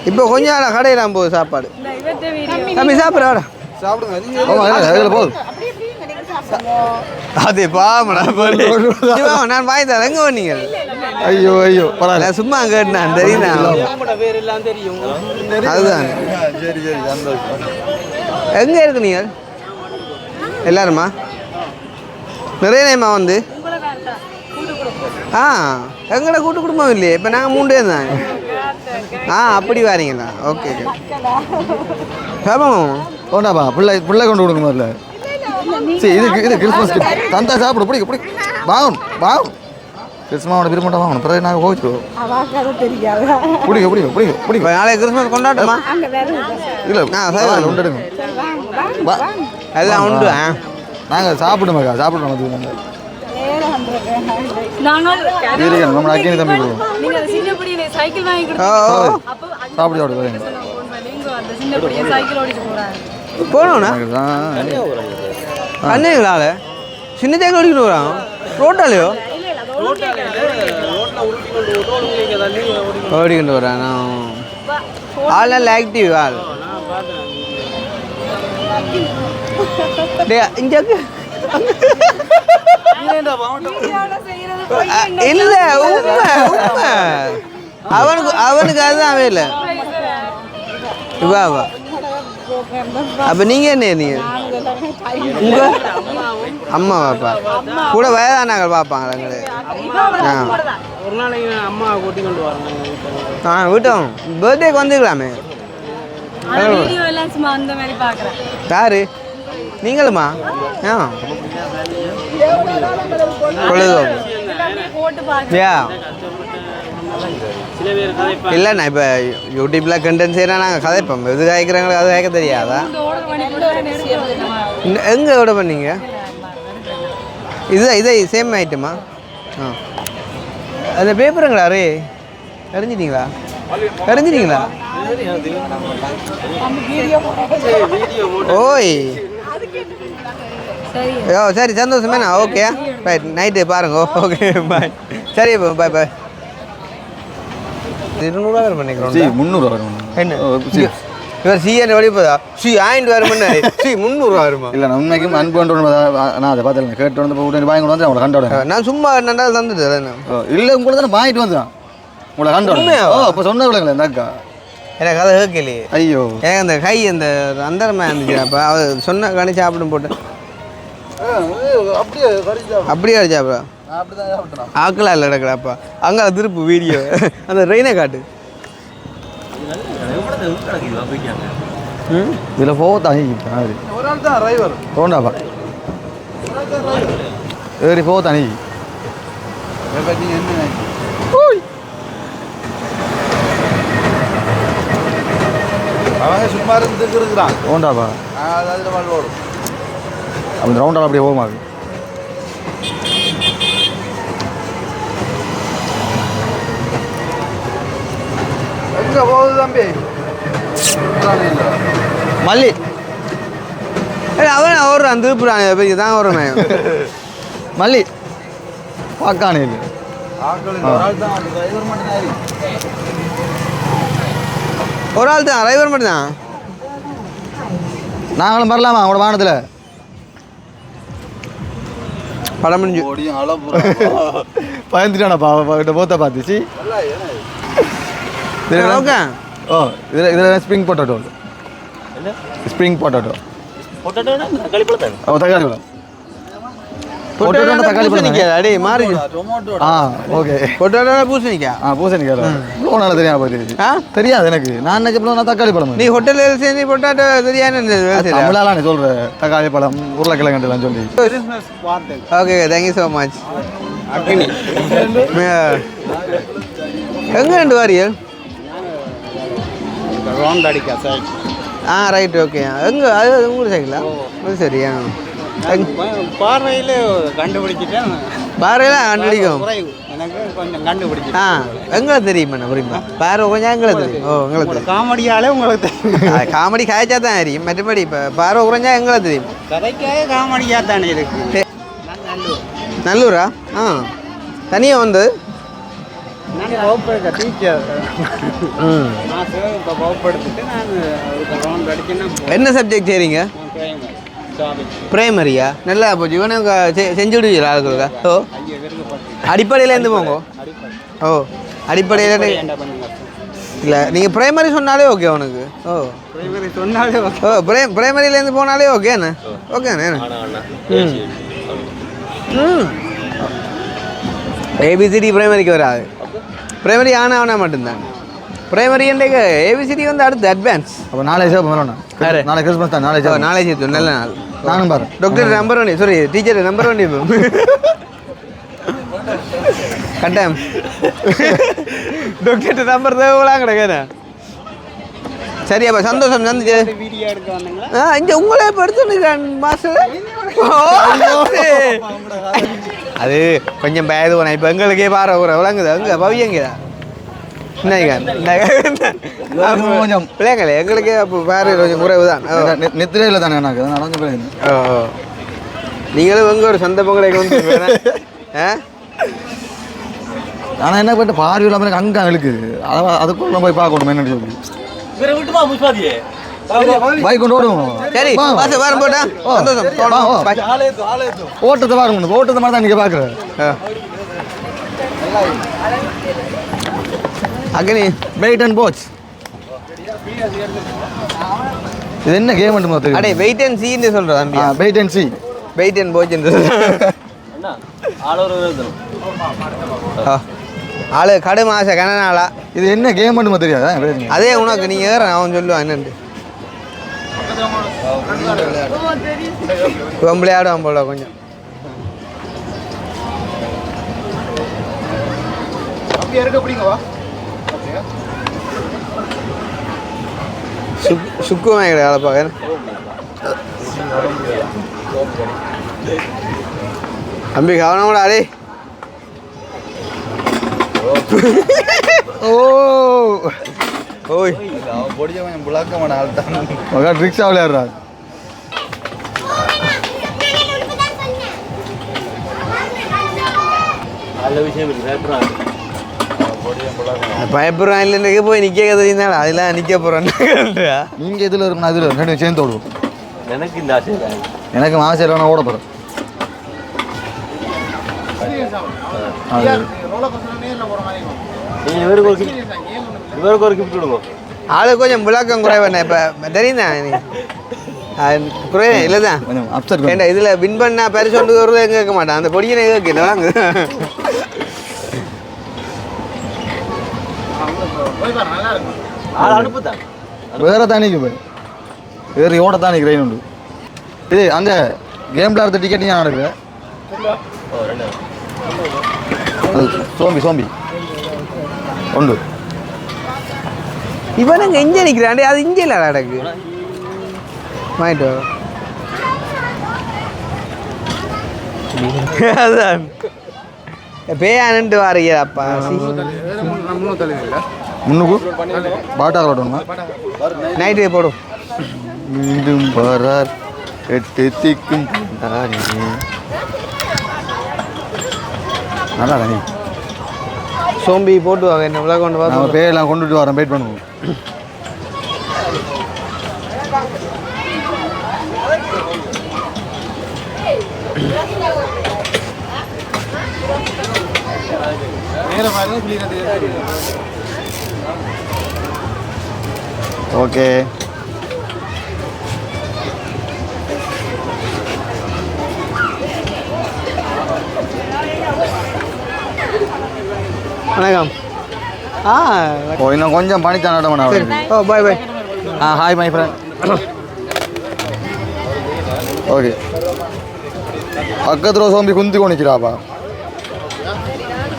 இப்போ கொஞ்சம் நாள் கடையெல்லாம் போகுது சாப்பாடு தம்பி சாப்பிட்றா சாப்பிடுங்க போதும் அது பாமடா நான் வாங்கி தரேன் எங்கே வந்தீங்க ஐயோ ஐயோ நான் சும்மா கேட்டேன் தெரியுதா அதுதான் சரி சரி சந்தோஷம் எங்கே இருக்கு நீங்கள் எல்லாருமா நிறைய நேமா வந்து எங்கட கூட்டு குடும்பம் இல்லையே இப்போ நாங்கள் 3 பேர் தான் அப்படி வாரீங்களா ஓகே சாப்பிடுவோம் போண்டாப்பா பிள்ளை கொண்டு கொடுங்க முதல்ல சரி இது கிறிஸ்மஸ் தந்தா சாப்பிடு பிடிக்க வாங்கணும் வாங்கணும் கிறிஸ்மஸோட விரும்பட்டா வாங்கணும் பிறகு நாங்கள் போயிடுவோம் பிடிக்க நாளைக்கு கிறிஸ்மஸ் கொண்டாட்டமா இல்லை உண்டு எடுங்க எல்லாம் உண்டு நாங்கள் சாப்பிடுமாக்கா சாப்பிடணும் நம்ம அக்கினி தம்பி சாப்பிடு போனோண்ணா அண்ணேங்களால சின்ன தேங்க ஓடிக்கிட்டு வரான் ரோட்டாலையோ ஓடிக்கிட்டு வரான் ஆள் நல்ல ஆக்டிவ் ஆள் இங்கே இல்ல உண்மை அவனுக்கு அதுதான் வேலை வா அப்ப நீங்க என்ன நீங்க உங்க அம்மா பாப்பா கூட வயதானாங்க பார்ப்பாங்க ஒரு நாளைக்கு அம்மா கூட்டி கொண்டு வரோம் விட்டோம் பர்த்டேக்கு வந்துக்கலாமே யாரு நீங்களுமா இல்லைண்ணா இப்போ யூடியூப்பில் கண்டென்ட் செய்கிறேன் நாங்கள் கதைப்போம் எது காய்க்கிறாங்களோ அது காய்க்க தெரியாதா எங்கே ஆர்டர் பண்ணீங்க இதே சேம் ஐட்டமா அந்த பேப்பருங்களா ரே கரைஞ்சிட்டிங்களா ஓய் சரி சந்தோஷமேண்ணா ஓகே ரைட் நைட்டு பாருங்க ஓகே பாய் சரி பாய் பாய் 200 பண்ணிக்கிறோம் 300 வரும் என்ன இவர் சிஎன் வழி போதா ஆயிண்ட் வருமுன்னு 300 வருமா இல்லை நான் உண்மைக்கும் அன்பு நான் அதை பார்த்து கேட்டு வந்து உடனே வாங்கி வந்து அவங்களை கண்டோட நான் சும்மா என்னடா தந்துட்டு இல்லை உங்களுக்கு தானே வாங்கிட்டு வந்தேன் உங்களை கண்டோட அப்போ சொன்ன விடுங்களேன் இந்த அக்கா எனக்கு அதை கேட்கலையே ஐயோ எனக்கு அந்த கை அந்த அந்தரமா இருந்துச்சு அப்போ அவர் சொன்ன கணி சாப்பிடும் போட்டு அப்படியே அடிச்சாப்பா ஆக்கலாம் இல்லை நடக்கலாப்பா அங்கே திருப்பு வீடியோ அந்த ரெயினை காட்டு இதில் போத்தான் ஒரு ஆள் தான் டிரைவர் போண்டாப்பா ஏறி போத்தான் என்ன அவங்க சும்மா இருந்து இருக்கிறான் போண்டாப்பா அதில் வாழ் ஓடும் அந்த ரவுண்டால் அப்படியே போகுமாது எங்கே போகுது தம்பி மல்லி அவன் ஓடுறான் திருப்புறான் தான் ஓடுறேன் மல்லி பார்க்கானே இல்லை ஒரு ஆள் தான் டிரைவர் மட்டும் தான். நாங்களும் வரலாமா உங்களோட வாகனத்தில்? படம் முடிஞ்சு பயந்துட்டானப்பா போத்த பார்த்துச்சு. ஓகே. ஓ இதில் ஸ்ப்ரிங் பொட்டேட்டோ, ஸ்ப்ரிங் பொட்டேட்டோ, தக்காளி பழம், தக்காளி பழம் அடே மாறி. ஆ ஓகே. பொட்டேட்டோ பூசணிக்கா. பூசணிக்காய் நல்லா தெரியாது போயிடுச்சு. தெரியாது எனக்கு. நான் நினைச்சப்போ தக்காளி பழம். நீ ஹோட்டலில் சேர்ந்து பொட்டாட்டோ தெரியாது தமிழாலாம் நீ சொல்கிறேன். தக்காளி பழம் உருளைக்கிழங்குலாம் சொல்லி. Okay thank you so much. எங்கே ரெண்டு வாரியல்? ரவுண்ட் அடிக்கா சார். Right okay. எங்கே அது உங்களோட சைக்கிளா? அது சரியா? பார்வையில் கண்டுபிடிச்சிட்டேன். பார்வையில் கண்டுபிடிக்கும் எனக்கு கொஞ்சம் கண்டுபிடிச்சிட்டேன். எங்களை தெரியும் பண்ண புரியுமா? பார்வை கொஞ்சம் எங்களை தெரியும். ஓ எங்களை தெரியும். காமெடியாலே உங்களுக்கு தெரியும். காமெடி காய்ச்சா தான் தெரியும். மற்றபடி இப்போ பார்வை குறைஞ்சா எங்களை தெரியும். கதைக்காக காமெடியாக தானே இருக்கு. நல்லூரா? தனியாக வந்து நான் வகுப்பு டீச்சர். நான் இப்போ வகுப்படுத்திட்டு நான் ரவுண்ட் அடிச்சுன்னா என்ன சப்ஜெக்ட் செய்றீங்க? பிரைமரியா? நல்லா போச்சு. இவனே செஞ்சு விடுவீங்களா ஆளுகளுக்கா? ஓ அடிப்படையிலேருந்து போங்க. ஓ அடிப்படையில் இல்லை நீங்கள் பிரைமரி சொன்னாலே ஓகே உனக்கு. ஓ பிரைமரி சொன்னாலே ஓ பிரைமரியிலேருந்து போனாலே ஓகேண்ணே. ஓகேண்ணே. ஏபிசிடி பிரைமரிக்கு வராது. பிரைமரி ஆனா மட்டும்தான். பிரைமரி என்றைக்கு ஏபிசிடி வந்து அடுத்து அட்வான்ஸ். அப்போ நாளை வரணும். நாளை கிறிஸ்மஸ் தான். நாளை சேர்த்து நல்ல நாள். நானும் பாரு. Doctor number 1 sorry teacher number 1 இப்போ கட்டாயம் டாக்டர் நம்பர் தேவைலாம் கிடையாது. சரி அப்போ சந்தோஷம் சந்திச்சு வீடியோ எடுக்க வந்தீங்களா? இங்கே உங்களே இப்போ எடுத்துருக்கேன் மாஸ்டர். அது கொஞ்சம் பயது போனேன். இப்போ எங்களுக்கே பாரு விளங்குது. அங்கே பவியங்கதா கொஞ்சம் பிள்ளைங்களே எங்களுக்கே அப்போ பாரு கொஞ்சம் குறைவு தான். நெத்திரையில் தானே எனக்கு நடந்து போயிருந்தேன். நீங்களும் எங்கே ஒரு சொந்த பொங்கலை கொண்டு ஆனால் என்ன பண்ணிட்டு பார்வையில் எனக்கு அங்கே இழுக்குது. அதுக்குள்ள போய் பார்க்கணும் என்னன்னு சொல்லி பைக் கொண்டு ஓடுவோம். சரி வாரம் போட்டா ஓட்டத்தை பாருங்க. ஓட்டத்தை மாதிரி தான் நீங்கள் பார்க்குறேன். அக்னி வெயிட் அண்ட் வாட்ச். இது என்ன கேம் மட்டும் அடே வெயிட் அண்ட் சீன்னு சொல்கிறேன் தம்பி. Wait and see wait and வாட்ச்ன்னு ஆளு கடும் ஆசை கனநாளா. இது என்ன கேம் மட்டும் தெரியாதா? அதே உனக்கு நீங்கள் ஏற அவன் சொல்லுவான் என்னண்டு விளையாடுவான் போல கொஞ்சம். சுக்குவாங்க வேலை பார்க்க. தம்பி கவனம் கூட அடே. ஓ ஓய் பொடிய கொஞ்சம் புழக்கமான ஆள் தான். மகன் ரிக்ஷா விளையாடுறாரு. நல்ல விஷயம் இருக்கு. பயப்படுறான் இல்லைன்னு போய் நிற்க தெரியுந்தாள். அதெல்லாம் நிற்க போகிறேன். நீங்கள் இதில் இருக்கணும் அதில் ரெண்டு சேர்ந்து ஓடுவோம். எனக்கு இந்த ஆசை எனக்கு ஆசை இல்லை. நான் ஓட போகிறேன். இவருக்கு ஒரு கிஃப்ட் விடுங்க. ஆளு கொஞ்சம் விளக்கம் குறைவண்ணே. இப்போ தெரியுதா நீ குறைய இல்லை தான் கொஞ்சம் அப்செட். ஏண்டா இதில் வின் பண்ணா பரிசு ஒன்று வருது எங்கே கேட்க மாட்டான். அந்த பொடியை கேட்க வாங்க. வேற தானிக்கு போய் வேறு ஓட தானிக்கு ரெயின் உண்டு. இது அங்கே கேமில் இருந்த டிக்கெட் நான் நடக்குது. சோம்பி சோம்பி உண்டு. இவன் அங்கே இங்கே நிற்கிறாண்டே. அது இங்கே இல்லை நடக்கு வாங்கிட்டு அதுதான் பேயானுட்டு வாரீங்கப்பா. முன்னுக்கு பாட்டா கலட்டணுமா? நைட்டு போடும். மீண்டும் பாரார் எட்டு திக்கும் நல்லா தானே. சோம்பி போட்டு வாங்க என்ன விழா கொண்டு நம்ம பார்த்து பேரெல்லாம் கொண்டுட்டு வரோம் வெயிட் பண்ணுவோம் ஓகே வணக்கம் ஓ இன்னும் கொஞ்சம் பணித்தான் நட ஓ bye bye hi my friend okay பக்கத்தில் சோம்பி குந்தி கொண்டிக்கிறாப்பா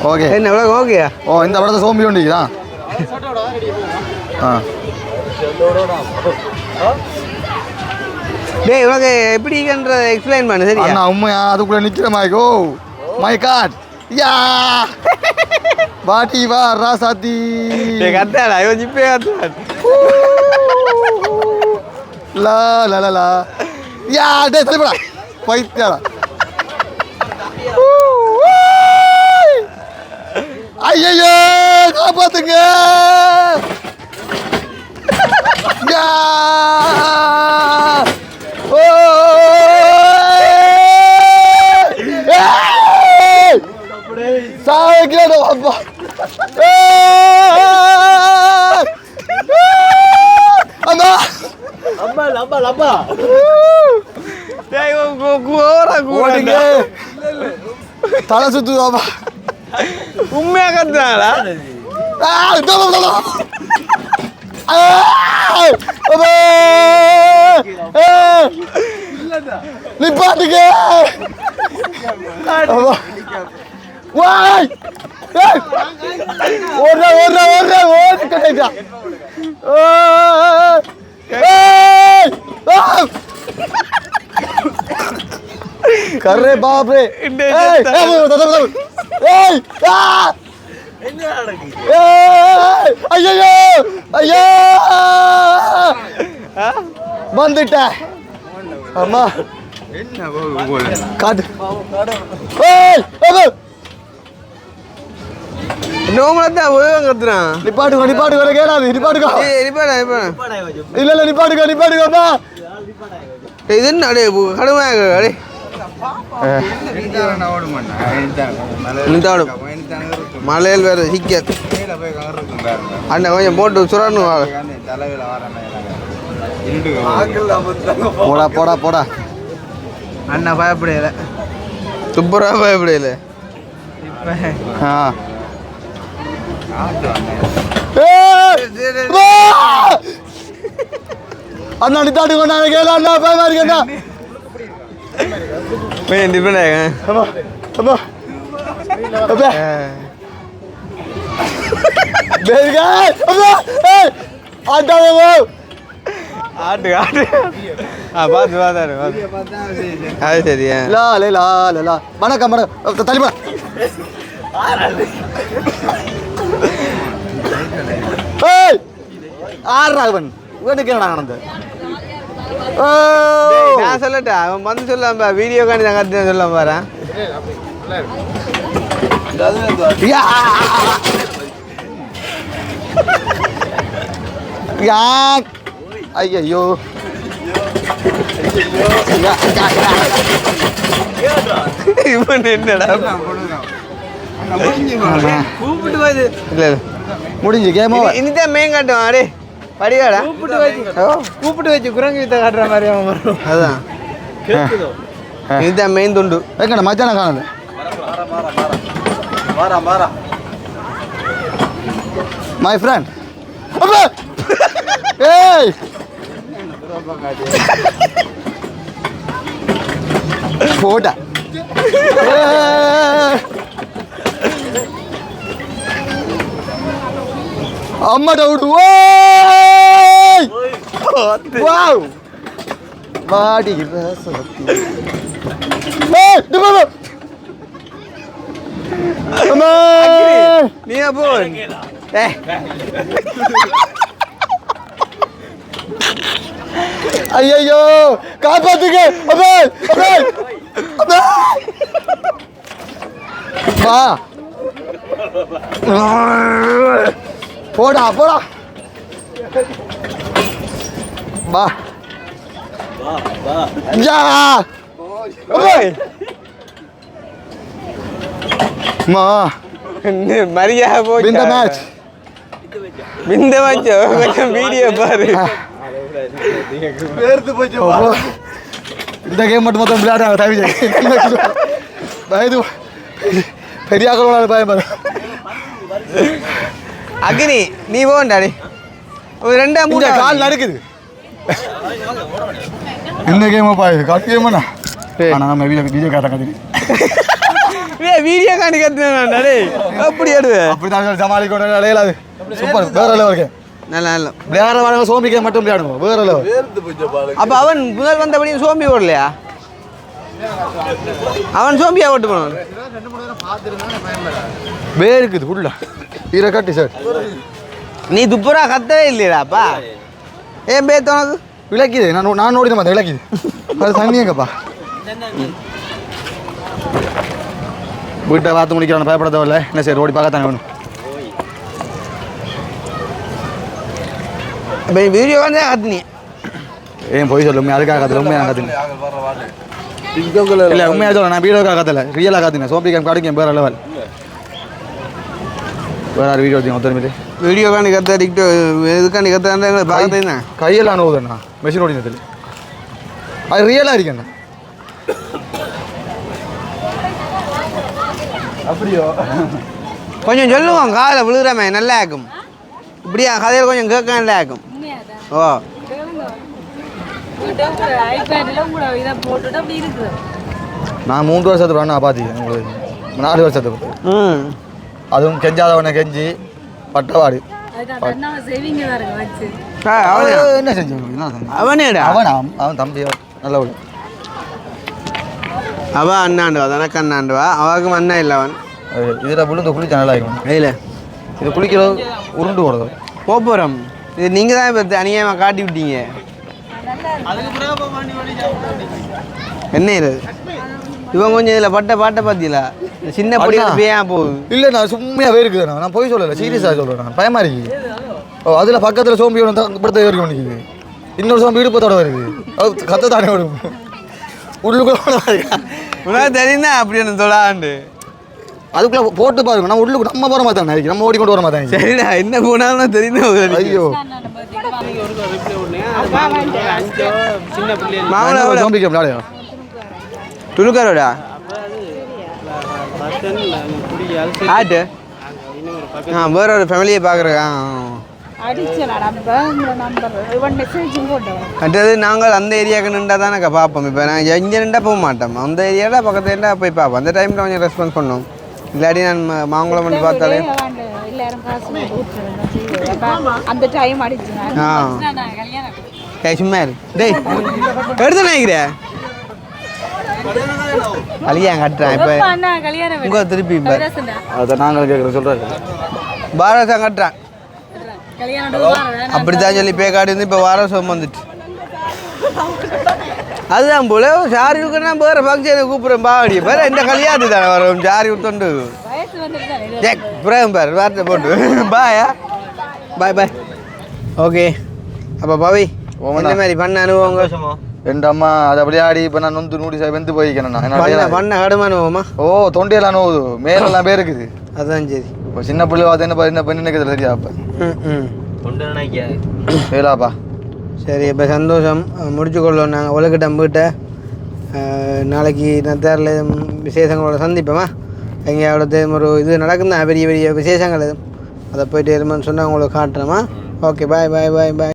ஓகே என்ன விழா ஓகேயா ஓ இந்த படத்தை சோம்பி கொண்டிக்கிறான் ஆ டேய் உனக்கு எப்படின்ற எக்ஸ்பிளைன் பண்ணு சரியா அண்ணா உண்மையா அதுக்குள்ளே நிற்கிற மாய்க்கோ மை காட் யா பாட்டி வா ராசாத்தி டேய் கத்தாடா இவன் ஜிப்பே கத்தாடு லா லா லா லா யா டே தலைப்படா பைத்தியாடா ஐயோ காப்பாத்துங்க யா ஓ சாவக்கிலோ அப்பா அம்மா லப்பா லப்பா லப்பா டேய் கோரா ஓடிங்க தலை சுத்துவாப்பா உண்மையா கத்தாடா நிப்பாட்டுங்க வாய் ஓடுற ஓடுற ஓடுற ஓடி கட்டா கர்ரே பாப் ரே ஐயோ ஐயோ வந்துட்டேன் அம்மா காட்டு நோமலத்தான் ஒழுங்காக கத்துறான் நிப்பாட்டுக்கோ நிப்பாட்டுக்கோ கேடாது நிப்பாட்டுக்கோ நிப்பாடா இல்ல இல்ல நிப்பாட்டுக்கோ நிப்பாட்டுக்கோப்பா இது என்ன அடே கடுமையாக அடே நின்றாடும் மலையில் வேறு சிக்கத் அண்ணன் கொஞ்சம் போட்டு சுரணும் போடா போடா போடா அண்ணா பயப்படையில சூப்பராக பயப்படையில ஆ அண்ணா நித்தாட்டுக்கோ நான் கேள அண்ணா பயமா இருக்கேண்ணா டிஃபரெண்ட் ஆக அம்மா அம்மா அப்பா பேருங்க அம்மா ஏய் ஆட்டாவே போ ஆட்டு ஆட்டு பார்த்து பார்த்தாரு அது சரியா லா லே லா லே லா வணக்கம் வணக்கம் தள்ளி போடா ஏய் ஆறு ராகவன் இவனுக்கு என்னடா நடந்து நான் சொல்லட்டா அவன் வந்து சொல்லாம்பா வீடியோ காணி தான் கத்து சொல்லாம பாரு ஐயோ இவன் என்னடா கூப்பிட்டு போகுது இல்ல முடிஞ்சு கேம் ஓவர் இனிதான் மேன் காட்டுவான் அடே படிவாடா கூப்பிட்டு வச்சு குரங்கு வித்த காட்டுற மாதிரி அவன் வரும் அதான் இதுதான் மெயின் துண்டு எங்கண்ணா மச்சான காணல மை ஃப்ரெண்ட் ஏய் போடா அம்மாட்ட விடு வாவ் வாடி ரசவத்தி ஏய் டிபோ அம்மா நீ போ ஏய் ஐயோ காப்பாத்துங்க அப்பா அப்பா அப்பா வா போடா போடா வா யா மா மரியா போய் இந்த மேட்ச் இந்த மேட்ச் கொஞ்சம் வீடியோ பாரு. இந்த கேம் மட்டும் மொத்தம் விளையாட தவிர வயது பெரிய ஆக்களோட பயம் பாரு. அக்னி நீ போண்டாடி ஒரு 2 3 கால் நடக்குது. இந்த கேம் பாய் காட்டு கேம்னா ஆனா நம்ம வீடியோ காட்ட கத்தி வீடியோ காண்டி கத்துனாடே அப்படி எடு அப்படி தான் சமாளிக்கணும் இடையிலாது சூப்பர் வேற லெவல் இருக்கு. நல்லா நல்லா வேற வாங்க சோம்பி கேம் மட்டும் விளையாடுவோம் வேற லெவல். அப்ப அவன் முதல் வந்தபடி சோம்பி ஓடலையா? அவன் சோம்பியா ஓட்டு போனான். வே இருக்குது ஃபுல்லா ஈர கட்டி சார் நீ துப்புரா கத்தவே இல்லையாப்பா? ஏன் பேத்து உனக்கு விளக்கிது நான் ஓடின மாதிரி விளக்கிது அது தண்ணியங்கப்பா. வீட்டை பார்த்து முடிக்கிறான் பயப்பட தேவையில்ல. என்ன சரி ஓடி பார்க்கத்தானே வேணும். இப்போ வீடியோ வந்து கத்துனி ஏன் போய் சொல்லு உண்மையாக அதுக்காக கத்துல உண்மையாக கத்துனேன் இல்லை உண்மையாக சொல்ல நான் வீடியோக்காக கத்தல ரியலாக கத்துனேன். சோப்பி கேம் காடு கேம் வேறு லெவல் வேறு வீடியோ எடுத்தீங்க ஒருத்தர் வீடியோ காண்டி கத்த டிக்டோ இதுக்காண்டி கத்துறாங்க பார்த்துன்னா கையெல்லாம் நோவுதுண்ணா மெஷின் ஓடினதில் அது ரியலாக இருக்கேண்ணா. அப்படியோ கொஞ்சம் சொல்லுவோம் காலை விழுகிறமே நல்லா இருக்கும். இப்படியா கதையில் கொஞ்சம் கேட்க நல்லா இருக்கும். ஓ நான் 3 வருஷத்துக்கு நான் பார்த்துக்கேன் உங்களுக்கு 4 வருஷத்துக்கு ம் அதுவும் கெஞ்சாதவனை கெஞ்சி பட்டவாடு என்ன செஞ்சு அவனேடா அவன் தம்பி நல்ல அவ அண்ணாண்டுவா தனக்கு அண்ணாண்டுவா அவனுக்கும் அண்ணா இல்லை அவன் இதில் விழுந்து குளிச்சா நல்லா இருக்கும். இல்லை இது குளிக்கிறது உருண்டு போடுறது போகிறோம். இது நீங்கள் தான் இப்போ அநியாயமாக காட்டி விட்டீங்க. என்ன இது இவன் கொஞ்சம் இதில் பாட்டை பார்த்தீங்களா? சின்ன பொடி பேயா போகுது. இல்லை நான் சும்மையாகவே இருக்குதுண்ணா நான் போய் சொல்லலை சீரியஸாக சொல்கிறேன். நான் பயமாக இருக்குது. ஓ அதில் பக்கத்தில் சோம்பி ஒன்று படுத்த வரைக்கும் நிற்குது. இன்னொரு சோம்பி இடுப்பத்தோட வருது. அது கத்த தானே வரும் உள்ளுக்குள்ள தெரியுதா அப்படி ஒன்று தொழாண்டு அதுக்குள்ளே போட்டு பாருங்க. நம்ம உள்ளுக்கு நம்ம போகிற மாதிரி தானே நம்ம ஓடிக்கொண்டு வர மாதிரி தானே. சரிடா என்ன போனாலும் தெரியுது. ஐயோ மாமலை சோம்பி கேம் விளையாடுங்க துளுக்காரோடா ஆட்டு வேற ஒரு ஃபேமிலியை பார்க்குறேன். அடுத்தது நாங்கள் அந்த ஏரியாவுக்கு நின்றா தானே பார்ப்போம். இப்போ நான் இங்கே நின்றா போக மாட்டோம். அந்த ஏரியாவில் பக்கத்து ஏரியா போய் பார்ப்போம். அந்த டைமில் கொஞ்சம் ரெஸ்பான்ஸ் பண்ணோம். இல்லாட்டி நான் மாங்குளம் வந்து பார்த்தாலே சும்மா இரு டேய் எடுத்து நினைக்கிறேன் கல்யாணம் கட்டுறேன் இப்போ உங்க திருப்பி இப்போ அதை நாங்கள் கேட்குறோம் சொல்கிறாரு பாரசம் கட்டுறேன் அப்படித்தான் சொல்லி பேக்காடி வந்து இப்போ வாரசம் வந்துட்டு அதுதான் போல சாரிவுக்குன்னா வேறு ஃபங்க்ஷனை கூப்பிட்றேன் பாவடி பேர் இந்த கல்யாணத்துக்கு தானே வரும் சாரி விட்டுண்டு புறம் பாரு வார்த்தை போட்டு பாயா பாய் பாய் ஓகே. அப்போ பவி இந்த மாதிரி பண்ண அனுபவங்க என் அம்மா அதை அப்படியே ஆடி இப்போ நான் நொந்து வெந்து போய்க்கிறேன் பண்ண கடுமை அனுபவமா? ஓ தொண்டையெல்லாம் நோவுது மேலெல்லாம் பேர் இருக்குது. அதுதான் சரி. இப்போ சின்ன பிள்ளை பார்த்து என்ன பண்ணி நினைக்கிறது தெரியா அப்போ சரிப்பா சரி இப்போ சந்தோஷம் முடிச்சுக்கொள்ளோம். நாங்கள் உலகிட்ட போயிட்ட நாளைக்கு நான் தேரில் விசேஷங்களோட சந்திப்போமா? எங்கேயாவது ஒரு இது நடக்குதுன்னா பெரிய பெரிய விசேஷங்கள் எதுவும் அதை போயிட்டு எதுமான்னு சொன்னால் உங்களுக்கு காட்டுறோமா? ஓகே பாய் பாய் பாய் பாய்.